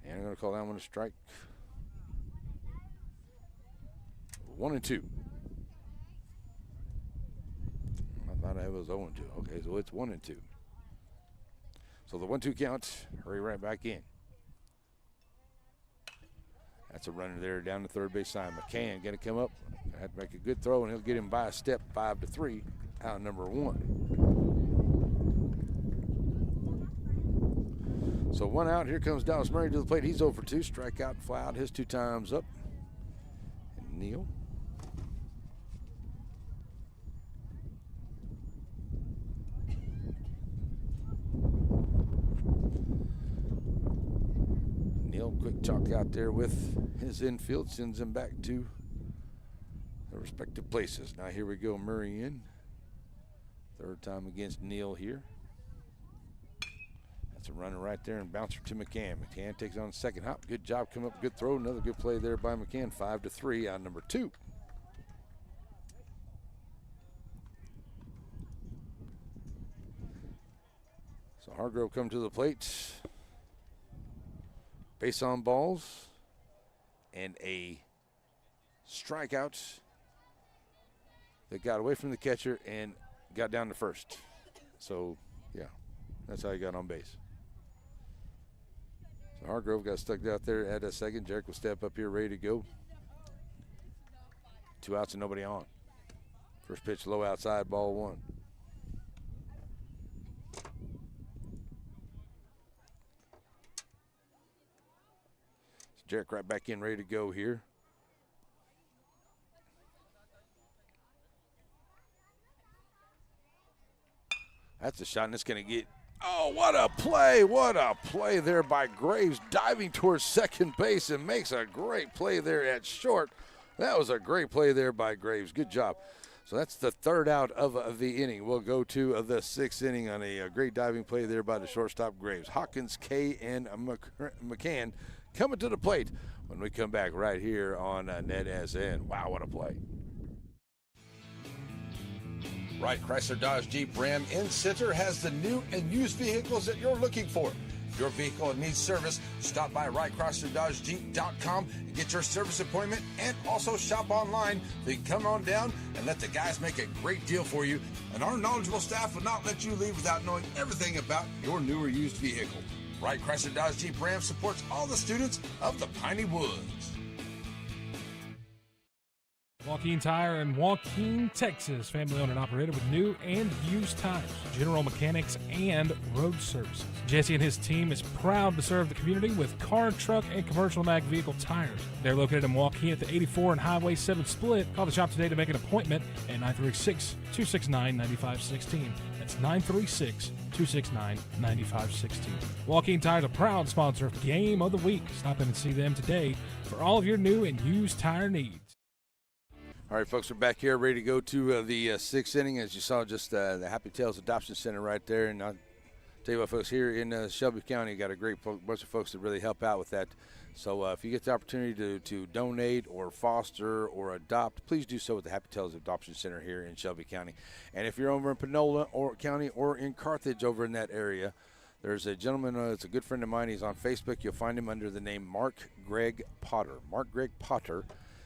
And I'm going to call that one a strike. 1-2. I thought it was 0-2. Okay, so it's 1-2. So the 1-2 count. Hurry right back in. That's a runner there down the third base side. McCann going to come up. Have to make a good throw, and he'll get him by a step, 5-3, out number 1. So 1 out. Here comes Dallas Murray to the plate. He's 0 for 2. Strikeout and fly out his 2 times up. And Neal. Quick chalk out there with his infield, sends him back to their respective places. Now here we go, Murray in. Third time against Neal here. That's a runner right there and bouncer to McCann. McCann takes on the second hop. Good job, come up, good throw. Another good play there by McCann. 5-3 out number 2. So Hargrove come to the plate. Base on balls and a strikeout that got away from the catcher and got down to first. So, yeah, that's how he got on base. So Hargrove got stuck out there at a second. Jarek will step up here ready to go. 2 outs and nobody on. First pitch low outside, ball 1. Jarek right back in, ready to go here. That's a shot, and it's going to get, oh, what a play. What a play there by Graves, diving towards second base and makes a great play there at short. That was a great play there by Graves. Good job. So that's the 3rd out of the inning. We'll go to the 6th inning on a great diving play there by the shortstop Graves. Hawkins, Kay, and McCann coming to the plate when we come back right here on NETSN. Wow, what a play. Wright Chrysler Dodge Jeep Ram in Center has the new and used vehicles that you're looking for. If your vehicle needs service, stop by WrightChryslerDodgeJeep.com and get your service appointment, and also shop online. Then come on down and let the guys make a great deal for you. And our knowledgeable staff will not let you leave without knowing everything about your new or used vehicle. Wright Chrysler Dodge Jeep Ram supports all the students of the Piney Woods. Joaquin Tire in Joaquin, Texas. Family owned and operated with new and used tires, general mechanics, and road services. Jesse and his team is proud to serve the community with car, truck, and commercial mag vehicle tires. They're located in Joaquin at the 84 and Highway 7 split. Call the shop today to make an appointment at 936-269-9516. That's 936-269-9516. Joaquin Tire is a proud sponsor of Game of the Week. Stop in and see them today for all of your new and used tire needs. All right, folks, we're back here ready to go to the sixth inning. As you saw, just the Happy Tales Adoption Center right there. And I'll tell you what, folks, here in Shelby County, got a great bunch of folks that really help out with that. So if you get the opportunity to donate or foster or adopt, please do so at the Happy Tales Adoption Center here in Shelby County. And if you're over in Panola or County or in Carthage over in that area, there's a gentleman, it's a good friend of mine. He's on Facebook. You'll find him under the name Mark Greg Potter. Mark Greg Potter.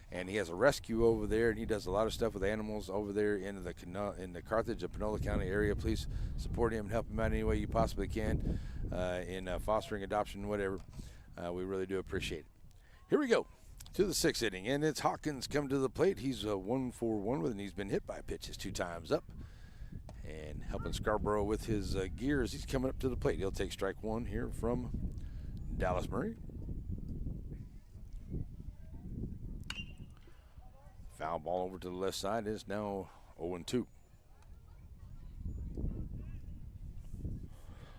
And he has a rescue over there, and he does a lot of stuff with animals over there in the Carthage and Panola County area. Please support him and help him out any way you possibly can in fostering, adoption, whatever. We really do appreciate it. Here we go to the sixth inning, and it's Hawkins come to the plate. He's 1-for-1 with, and he's been hit by pitches 2 times up. And helping Scarborough with his gears, he's coming up to the plate. He'll take strike 1 here from Dallas Murray. Foul ball over to the left side is now 0-2.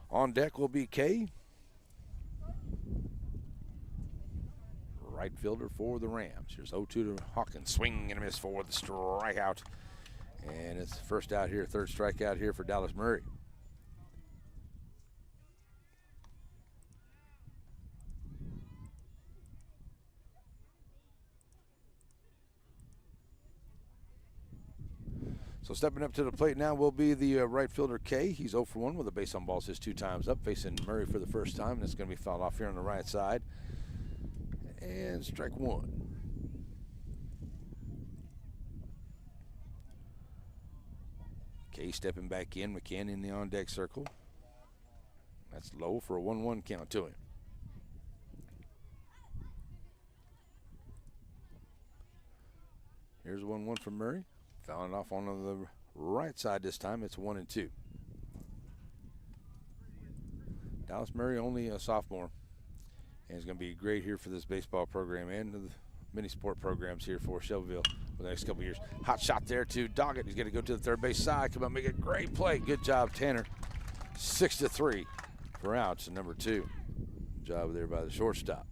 On deck will be Kay. Right fielder for the Rams. Here's 0-2 to Hawkins. Swing and a miss for the strikeout. And it's first out here, third strikeout here for Dallas Murray. So stepping up to the plate now will be the right fielder, Kay. He's 0-for-1 with a base on balls his 2 times up, facing Murray for the first time, and it's going to be fouled off here on the right side. And strike 1. Kay stepping back in, McCann in the on-deck circle. That's low for a 1-1 count to him. Here's 1-1 from Murray. Fouling off on the right side this time. It's 1-2. Dallas Murray, only a sophomore, and is going to be great here for this baseball program and the many sport programs here for Shelbyville for the next couple years. Hot shot there to Doggett. He's going to go to the third base side. Come out, make a great play. Good job, Tanner. 6-3 for outs, number 2. Good job there by the shortstop.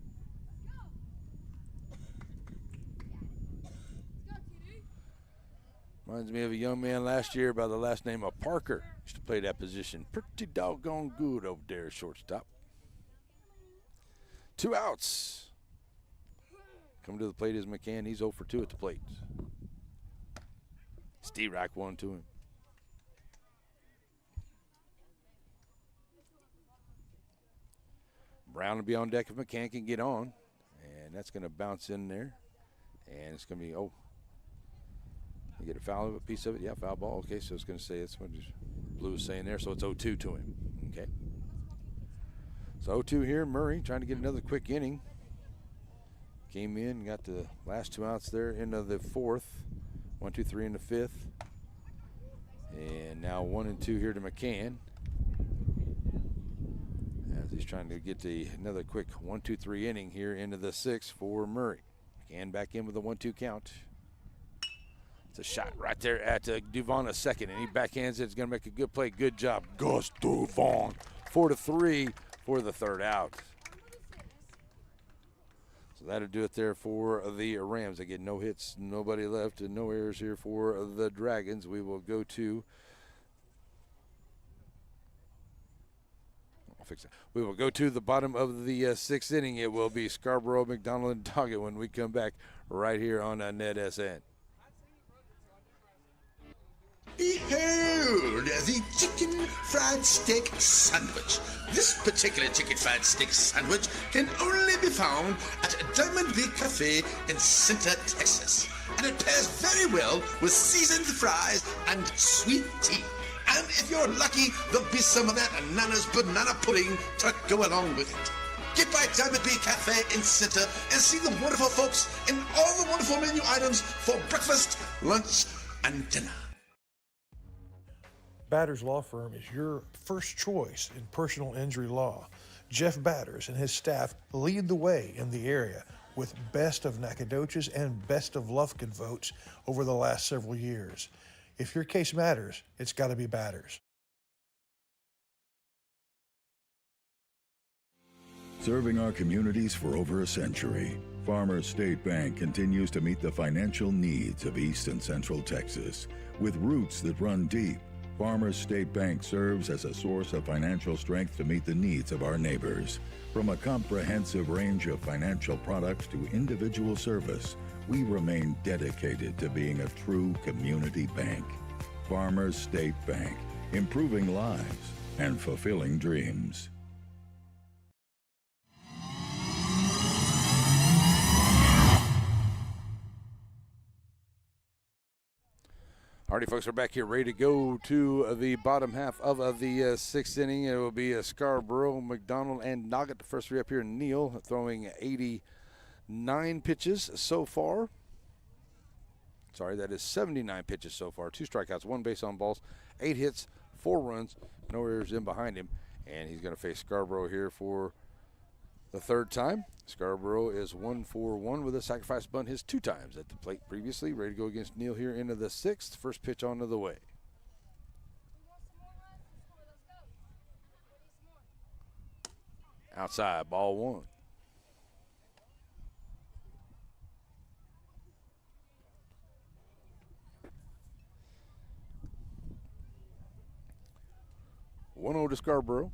Reminds me of a young man last year by the last name of Parker. Used to play that position pretty doggone good over there at shortstop. 2 outs. Coming to the plate is McCann. He's 0-for-2 at the plate. Steve Rack 1 to him. Brown will be on deck if McCann can get on. And that's going to bounce in there. And it's going to be, you get a foul of a piece of it? Yeah, foul ball. Okay, so it's going to say, that's what Blue is saying there. So it's 0-2 to him. Okay. So 0-2 here. Murray trying to get another quick inning. Came in, got the last 2 outs there into the 4th. 1, 2, 3 in the 5th. And now 1-2 here to McCann. As he's trying to get another quick 1, 2, 3 inning here into the 6th for Murray. McCann back in with a 1-2 count. It's a shot right there at Duvon, a second, and he backhands it. It's going to make a good play. Good job, Gus Duvon. 4-3 for the third out. So that'll do it there for the Rams. They get no hits, nobody left, and no errors here for the Dragons. We will go to We will go to the bottom of the 6th inning. It will be Scarborough, McDonald, and Doggett when we come back right here on NETSN. Behold, the chicken fried steak sandwich. This particular chicken fried steak sandwich can only be found at Diamond Bay Cafe in Center, Texas. And it pairs very well with seasoned fries and sweet tea. And if you're lucky, there'll be some of that Nana's banana pudding to go along with it. Get by Diamond Bay Cafe in Center and see the wonderful folks and all the wonderful menu items for breakfast, lunch, and dinner. Batters Law Firm is your first choice in personal injury law. Jeff Batters and his staff lead the way in the area with best of Nacogdoches and best of Lufkin votes over the last several years. If your case matters, it's got to be Batters. Serving our communities for over a century, Farmers State Bank continues to meet the financial needs of East and Central Texas. With roots that run deep, Farmers State Bank serves as a source of financial strength to meet the needs of our neighbors. From a comprehensive range of financial products to individual service, we remain dedicated to being a true community bank. Farmers State Bank, improving lives and fulfilling dreams. Alrighty, folks, we're back here ready to go to the bottom half of the sixth inning. It will be Scarborough, McDonald, and Noggett. The first three up here. Neal throwing 89 pitches so far. Sorry, that is 79 pitches so far. 2 strikeouts, 1 base on balls, 8 hits, 4 runs, no errors in behind him. And he's going to face Scarborough here for the third time. Scarborough is 1-for-1 with a sacrifice bunt his 2 times at the plate previously. Ready to go against Neal here into the 6th. First pitch onto the way. Outside, ball 1. One-0 to Scarborough.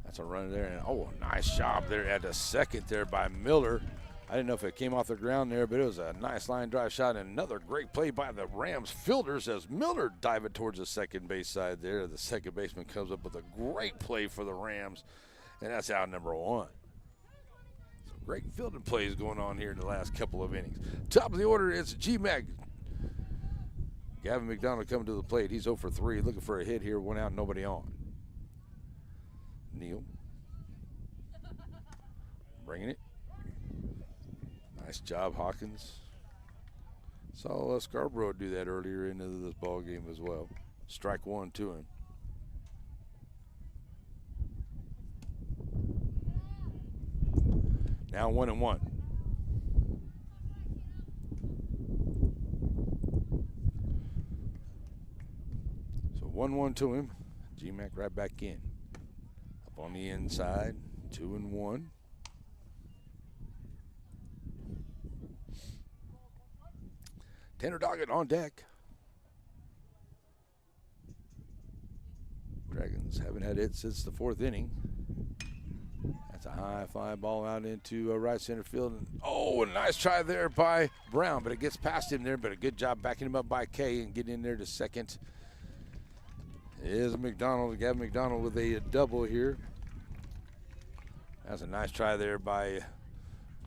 That's a run there, and oh, nice job there at the second there by Miller. I didn't know if it came off the ground there, but it was a nice line drive shot, and another great play by the Rams fielders as Miller diving towards the second base side there. The second baseman comes up with a great play for the Rams, and that's out number 1. So great fielding plays going on here in the last couple of innings. Top of the order, it's G-Mag. Gavin McDonald coming to the plate. He's 0 for 3, looking for a hit here, 1 out, nobody on. Neal bringing it. Nice job, Hawkins. Saw Scarborough do that earlier into this ball game as well. Strike 1 to him. Now 1-1. So 1-1 to him. G-Mac right back in. On the inside, 2-1. Tanner Doggett on deck. Dragons haven't had it since the 4th inning. That's a high fly ball out into right center field. And, oh, a nice try there by Brown, but it gets past him there, but a good job backing him up by Kay and getting in there to second. Is McDonald, Gavin McDonald with a double here. That's a nice try there by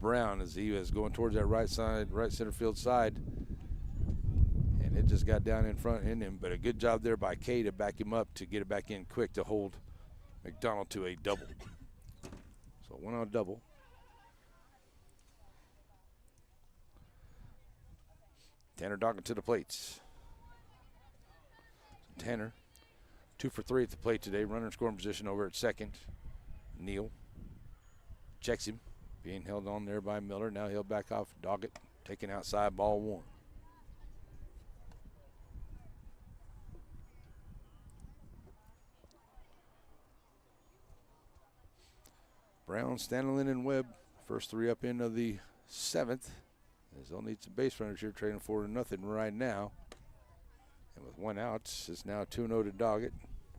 Brown as he was going towards that right center field side. And it just got down in front in him, but a good job there by Kay to back him up to get it back in quick to hold McDonald to a double. So 1 out double. Tanner Doggett to the plates. Tanner, 2 for 3 at the plate today. Runner in scoring position over at second. Neal checks him, being held on there by Miller. Now he'll back off Doggett, taking outside, ball 1. Brown, Stanley, and Webb, first 3 up into the 7th. They'll need some base runners here, trading 4-0 right now. And with 1 out, it's now 2-0 to Doggett,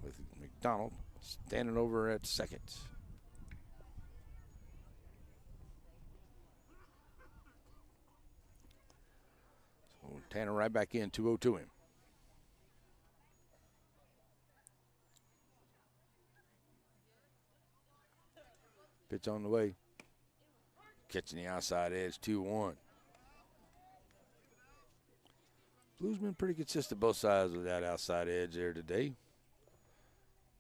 with McDonald standing over at second. So Tanner right back in, 2-0 to him. Pitch on the way. Catching the outside edge, 2-1. Blues been pretty consistent both sides with that outside edge there today.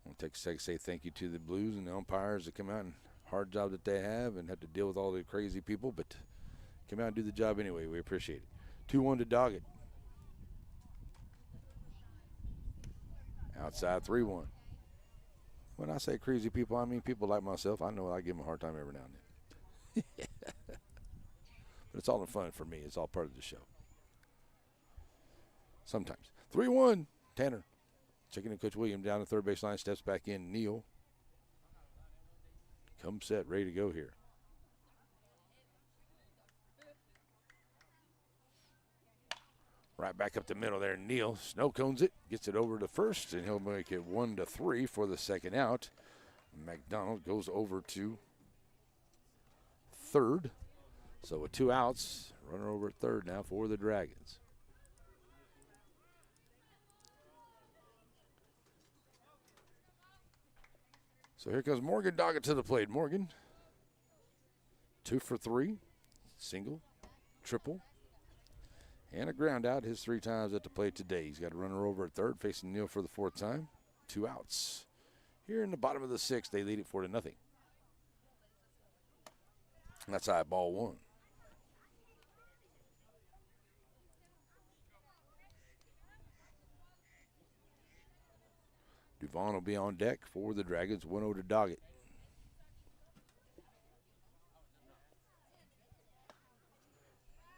I want to take a second to say thank you to the Blues and the umpires that come out and hard job that they have and have to deal with all the crazy people, but come out and do the job anyway. We appreciate it. 2-1 to Doggett. Outside 3-1. When I say crazy people, I mean people like myself. I know I give them a hard time every now and then. But it's all in fun for me. It's all part of the show. Sometimes. 3-1, Tanner. Checking in Coach William down the third baseline, steps back in. Neal. Come set, ready to go here. Right back up the middle there, Neal. Snow cones it, gets it over to first, and he'll make it 1-3 for the second out. McDonald goes over to third. So with 2 outs, runner over at third now for the Dragons. So here comes Morgan Doggett to the plate. Morgan, 2 for 3, single, triple, and a ground out his 3 times at the plate today. He's got a runner over at third, facing Neal for the 4th time. 2 outs. Here in the bottom of the 6th, they lead it 4-0. That's high, ball 1. Duvon will be on deck for the Dragons. 1-0 to Doggett.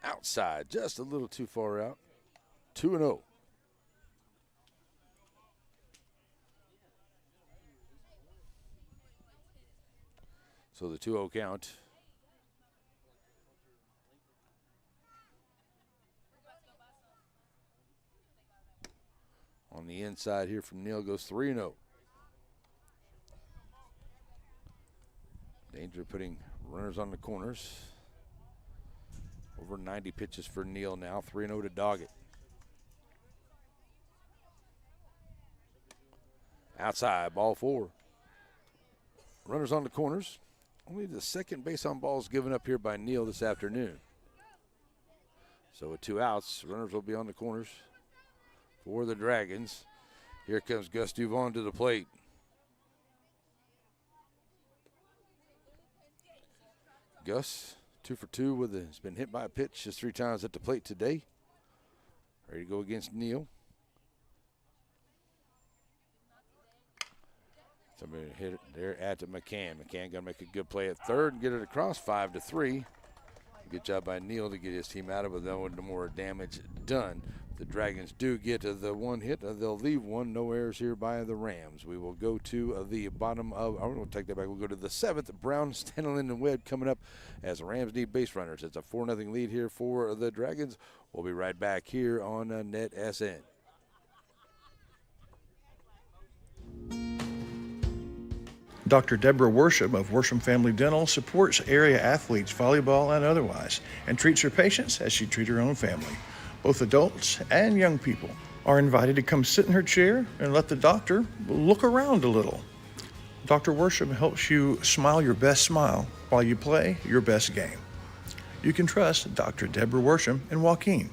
Outside, just a little too far out. 2-0. So the 2-0 count. On the inside here from Neal goes 3-0. Danger putting runners on the corners. Over 90 pitches for Neal now. 3-0 to Doggett. Outside, ball 4. Runners on the corners. Only the second base on balls given up here by Neal this afternoon. So with 2 outs, runners will be on the corners for the Dragons. Here comes Gus Duvon to the plate. Gus, 2 for 2 has been hit by a pitch just 3 times at the plate today. Ready to go against Neal. Somebody hit it there at McCann. McCann gonna make a good play at third and get it across 5-3. Good job by Neal to get his team out of it, though, no more damage done. The Dragons do get the 1 hit. They'll leave 1. No errors here by the Rams. We will go to the bottom of, I'm going to take that back. We'll go to the 7th. Brown, Stanley, and Webb coming up as the Rams need base runners. It's a 4-0 lead here for the Dragons. We'll be right back here on NETSN. Dr. Deborah Worsham of Worsham Family Dental supports area athletes, volleyball and otherwise, and treats her patients as she treats her own family. Both adults and young people are invited to come sit in her chair and let the doctor look around a little. Dr. Worsham helps you smile your best smile while you play your best game. You can trust Dr. Deborah Worsham in Joaquin.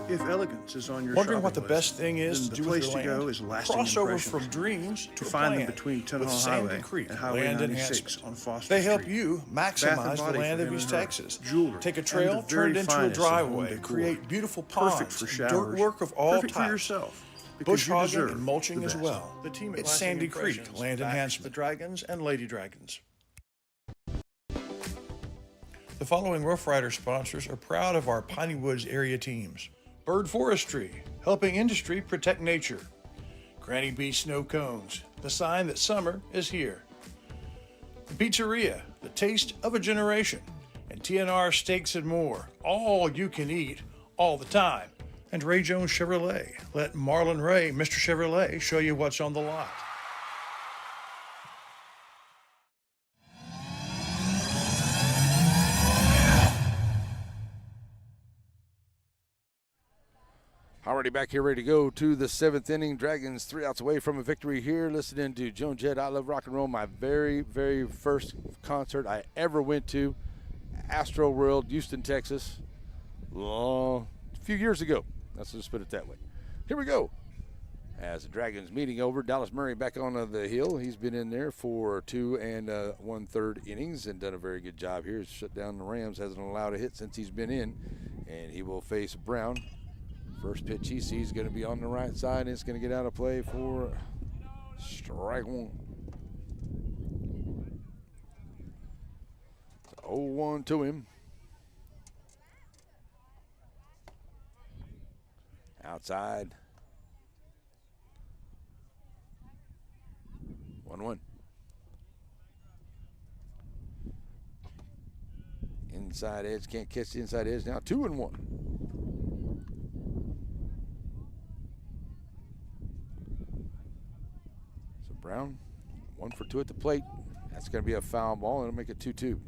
If elegance is on your Wondering what the shopping best list, thing is then to the do with place your to land? go is lasting Crossover impressions. from dreams To to find them plan between Tunnel with Hill Sandy Highway Creek and Highway Land 96 Enhancement. on Foster They help Street. you Bath maximize and the Body land for of him East and her, Texas. jewelry, Take a and trail, the turn very it into a finest of home driveway, decor. create beautiful Perfect ponds, for dirt showers, work of all perfect types. for yourself. Because Bush you hogging deserve and mulching the as best. well. The team at It's Lasting Sandy Creek Impressions Land backs Enhancement. the Dragons and Lady Dragons. The following Rough Rider sponsors are proud of our Piney Woods area teams. Bird Forestry, helping industry protect nature. Granny B Snow Cones, the sign that summer is here. The Pizzeria, the taste of a generation. And TNR Steaks and More, all you can eat, all the time. And Ray Jones Chevrolet. Let Marlon Ray, Mr. Chevrolet, show you what's on the lot. Already back here, ready to go to the 7th inning. Dragons 3 outs away from a victory here. Listening to Joan Jett, I Love Rock and Roll, my very, very first concert I ever went to. Astro World, Houston, Texas. A few years ago. Let's just put it that way. Here we go. As the Dragons meeting over, Dallas Murray back on the hill. He's been in there for 2 1/3 innings and done a very good job here. He's shut down the Rams, hasn't allowed a hit since he's been in. And he will face Brown. First pitch he sees is going to be on the right side, and it's going to get out of play for strike one. 0-1 to him. Outside. 1-1. Inside edge, can't catch the inside edge. Now 2-1. So Brown, 1 for 2 at the plate. That's going to be a foul ball, and it'll make it 2-2.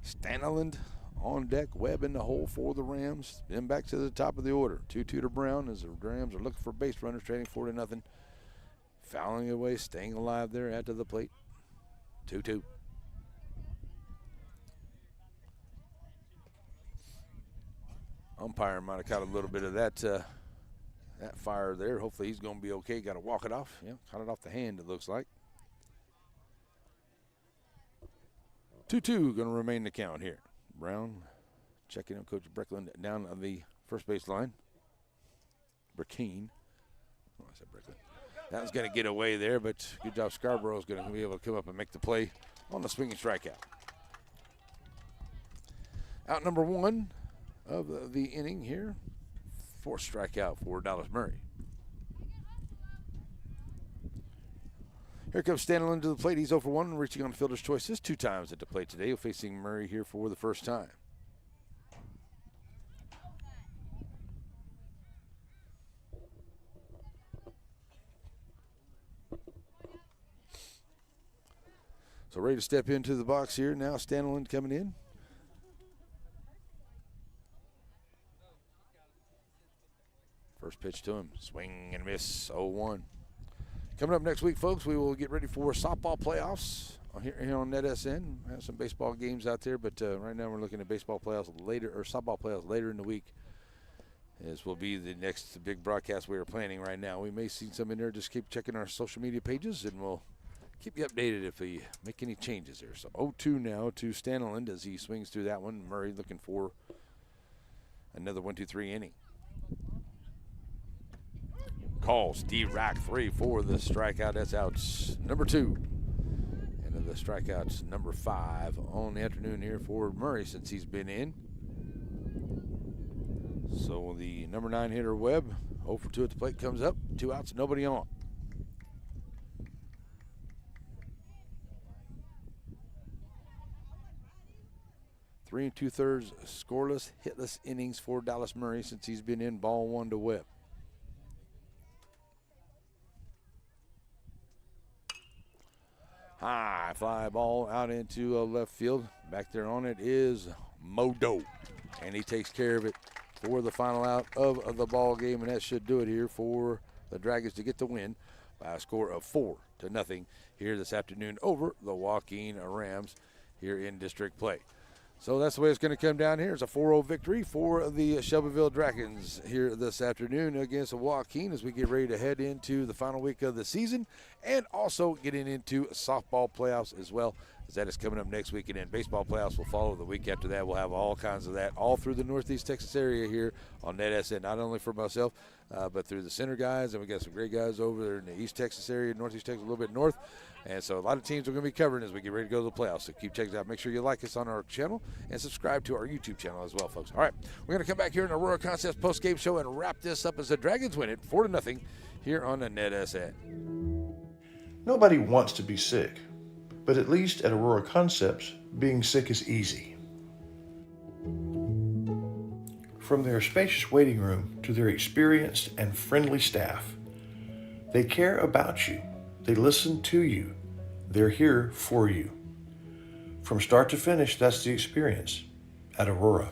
Stanley on deck, Webb in the hole for the Rams. Then back to the top of the order. 2-2 to Brown as the Rams are looking for base runners, trading 4-0. Fouling away, staying alive there at the plate. 2-2. Umpire might have caught a little bit of that fire there. Hopefully he's going to be okay. Got to walk it off. Yeah, caught it off the hand, it looks like. 2-2 going to remain the count here. Brown checking out Coach Brecklin down on the first base line. Joaquin. Oh, I said Brecklin. That was going to get away there, but good job. Scarborough's going to be able to come up and make the play on the swinging strikeout. Out number 1 of the inning here. 4th strikeout for Dallas Murray. Here comes Stanley to the plate. He's 0 for 1, reaching on fielder's choices 2 times at the plate today. Facing Murray here for the first time. So ready to step into the box here. Now Stanley coming in. First pitch to him. Swing and miss. 0-1. Coming up next week, folks, we will get ready for softball playoffs here on NETSN. Have some baseball games out there, but right now we're looking at baseball playoffs later, or softball playoffs later in the week. This will be the next big broadcast we are planning right now. We may see some in there. Just keep checking our social media pages, and we'll keep you updated if we make any changes there. So 0-2 now to Stanley as he swings through that one. Murray looking for another 1-2-3 inning. Calls D-Rock 3 for the strikeout. That's out number 2. And the strikeouts number 5 on the afternoon here for Murray since he's been in. So the number 9 hitter Webb, 0 for 2 at the plate, comes up. 2 outs, nobody on. Three 2/3 scoreless, hitless innings for Dallas Murray since he's been in. Ball 1 to Webb. High fly ball out into left field. Back there on it is Modo, and he takes care of it for the final out of the ball game, and that should do it here for the Dragons to get the win by a score of 4-0 here this afternoon over the Joaquin Rams here in district play. So that's the way it's going to come down here. It's a 4-0 victory for the Shelbyville Dragons here this afternoon against Joaquin as we get ready to head into the final week of the season and also getting into softball playoffs as well, as that is coming up next week. And then baseball playoffs will follow the week after that. We'll have all kinds of that all through the Northeast Texas area here on NETSN, not only for myself, but through the center guys. And we got some great guys over there in the East Texas area, Northeast Texas, a little bit north. And so a lot of teams we're going to be covering as we get ready to go to the playoffs. So keep checking it out. Make sure you like us on our channel and subscribe to our YouTube channel as well, folks. All right, we're going to come back here in the Aurora Concepts post-game show and wrap this up as the Dragons win it 4-0 here on the NETSN. Nobody wants to be sick, but at least at Aurora Concepts, being sick is easy. From their spacious waiting room to their experienced and friendly staff, they care about you. They listen to you. They're here for you. From start to finish, that's the experience. at Aurora.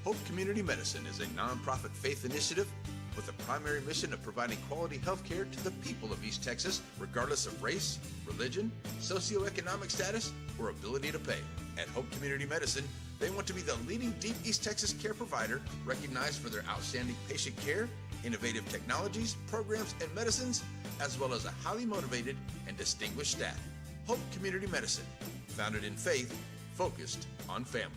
Hope Community Medicine is a nonprofit faith initiative with a primary mission of providing quality health care to the people of East Texas, regardless of race, religion, socioeconomic status, or ability to pay. At Hope Community Medicine, they want to be the leading deep East Texas care provider, recognized for their outstanding patient care, innovative technologies, programs, and medicines, as well as a highly motivated and distinguished staff. Hope Community Medicine, founded in faith, focused on family.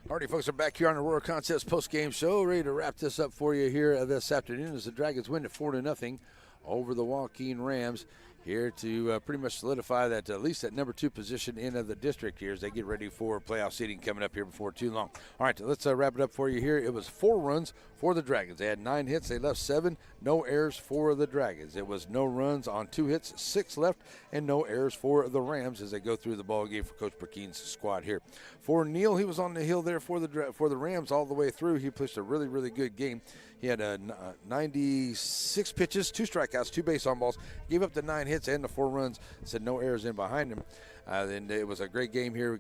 Alrighty, folks, we're back here on the Aurora Concepts post-game show, ready to wrap this up for you here this afternoon as the Dragons win at 4-0 over the Joaquin Rams, here to pretty much solidify that at least that number 2 position in the district here as they get ready for playoff seeding coming up here before too long. All right, let's wrap it up for you here. It was 4 runs for the Dragons. They had 9 hits. They left 7. No errors for the Dragons. It was no runs on 2 hits, 6 left, and no errors for the Rams as they go through the ball game for Coach Burkeen's squad here. For Neal, he was on the hill there for the Rams all the way through. He pitched a really, really good game. He had 96 pitches, 2 strikeouts, 2 base on balls, gave up the 9 hits and the 4 runs, said no errors in behind him. And it was a great game here. We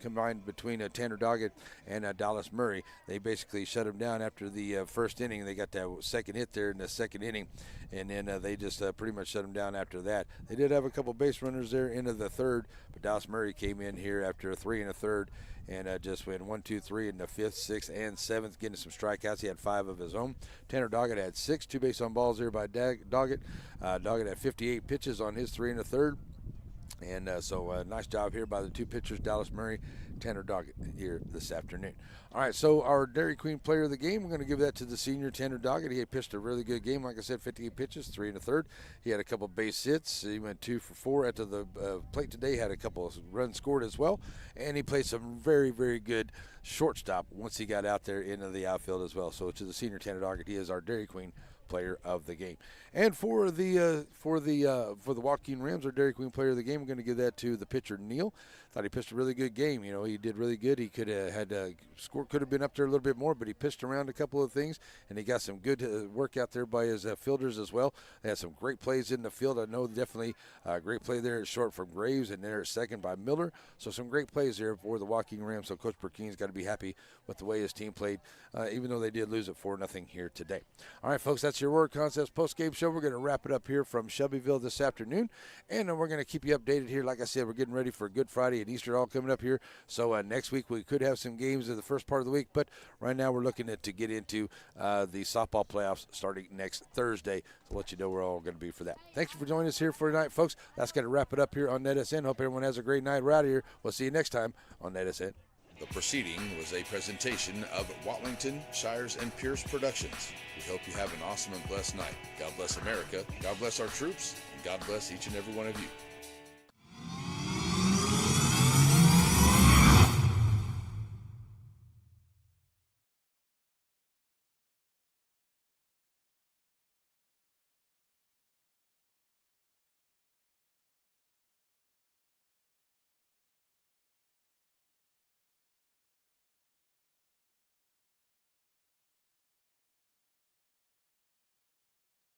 combined between Tanner Doggett and Dallas Murray. They basically shut him down after the first inning. They got that second hit there in the second inning, and then they just pretty much shut him down after that. They did have a couple base runners there into the third, but Dallas Murray came in here after 3 1/3 and just went 1, 2, 3 in the 5th, 6th, and 7th, getting some strikeouts. He had 5 of his own. Tanner Doggett had 6, 2 base on balls there by Doggett. Doggett had 58 pitches on his 3 1/3. And so nice job here by the 2 pitchers, Dallas Murray, Tanner Doggett here this afternoon. All right, so our Dairy Queen player of the game, we're going to give that to the senior Tanner Doggett. He had pitched a really good game. Like I said, 58 pitches, 3 1/3. He had a couple base hits. He went 2 for 4 after the plate today. Had a couple of runs scored as well. And he played some very, very good shortstop once he got out there into the outfield as well. So to the senior Tanner Doggett, he is our Dairy Queen player of the game. And for the Joaquin Rams, our Dairy Queen player of the game, we're going to give that to the pitcher Neal. Thought he pitched a really good game. You know, he did really good. He could have had score could have been up there a little bit more, but he pitched around a couple of things, and he got some good work out there by his fielders as well. They had some great plays in the field. I know definitely a great play there at short from Graves, and there at second by Miller. So some great plays there for the Joaquin Rams. So Coach Burkeen's got to be happy with the way his team played, even though they did lose at 4-0 here today. All right, folks, that's your Aurora Concepts post-game show. We're going to wrap it up here from Shelbyville this afternoon, and then we're going to keep you updated here. Like I said, we're getting ready for Good Friday and Easter all coming up here. So next week we could have some games in the first part of the week, but right now we're looking to get into the softball playoffs starting next Thursday. So let you know we're all going to be for that. Thanks for joining us here for tonight, folks. That's going to wrap it up here on NETSN. Hope everyone has a great night. We're out of here. We'll see you next time on NETSN. The proceeding was a presentation of Watlington, Shires, and Pierce Productions. We hope you have an awesome and blessed night. God bless America, God bless our troops, and God bless each and every one of you.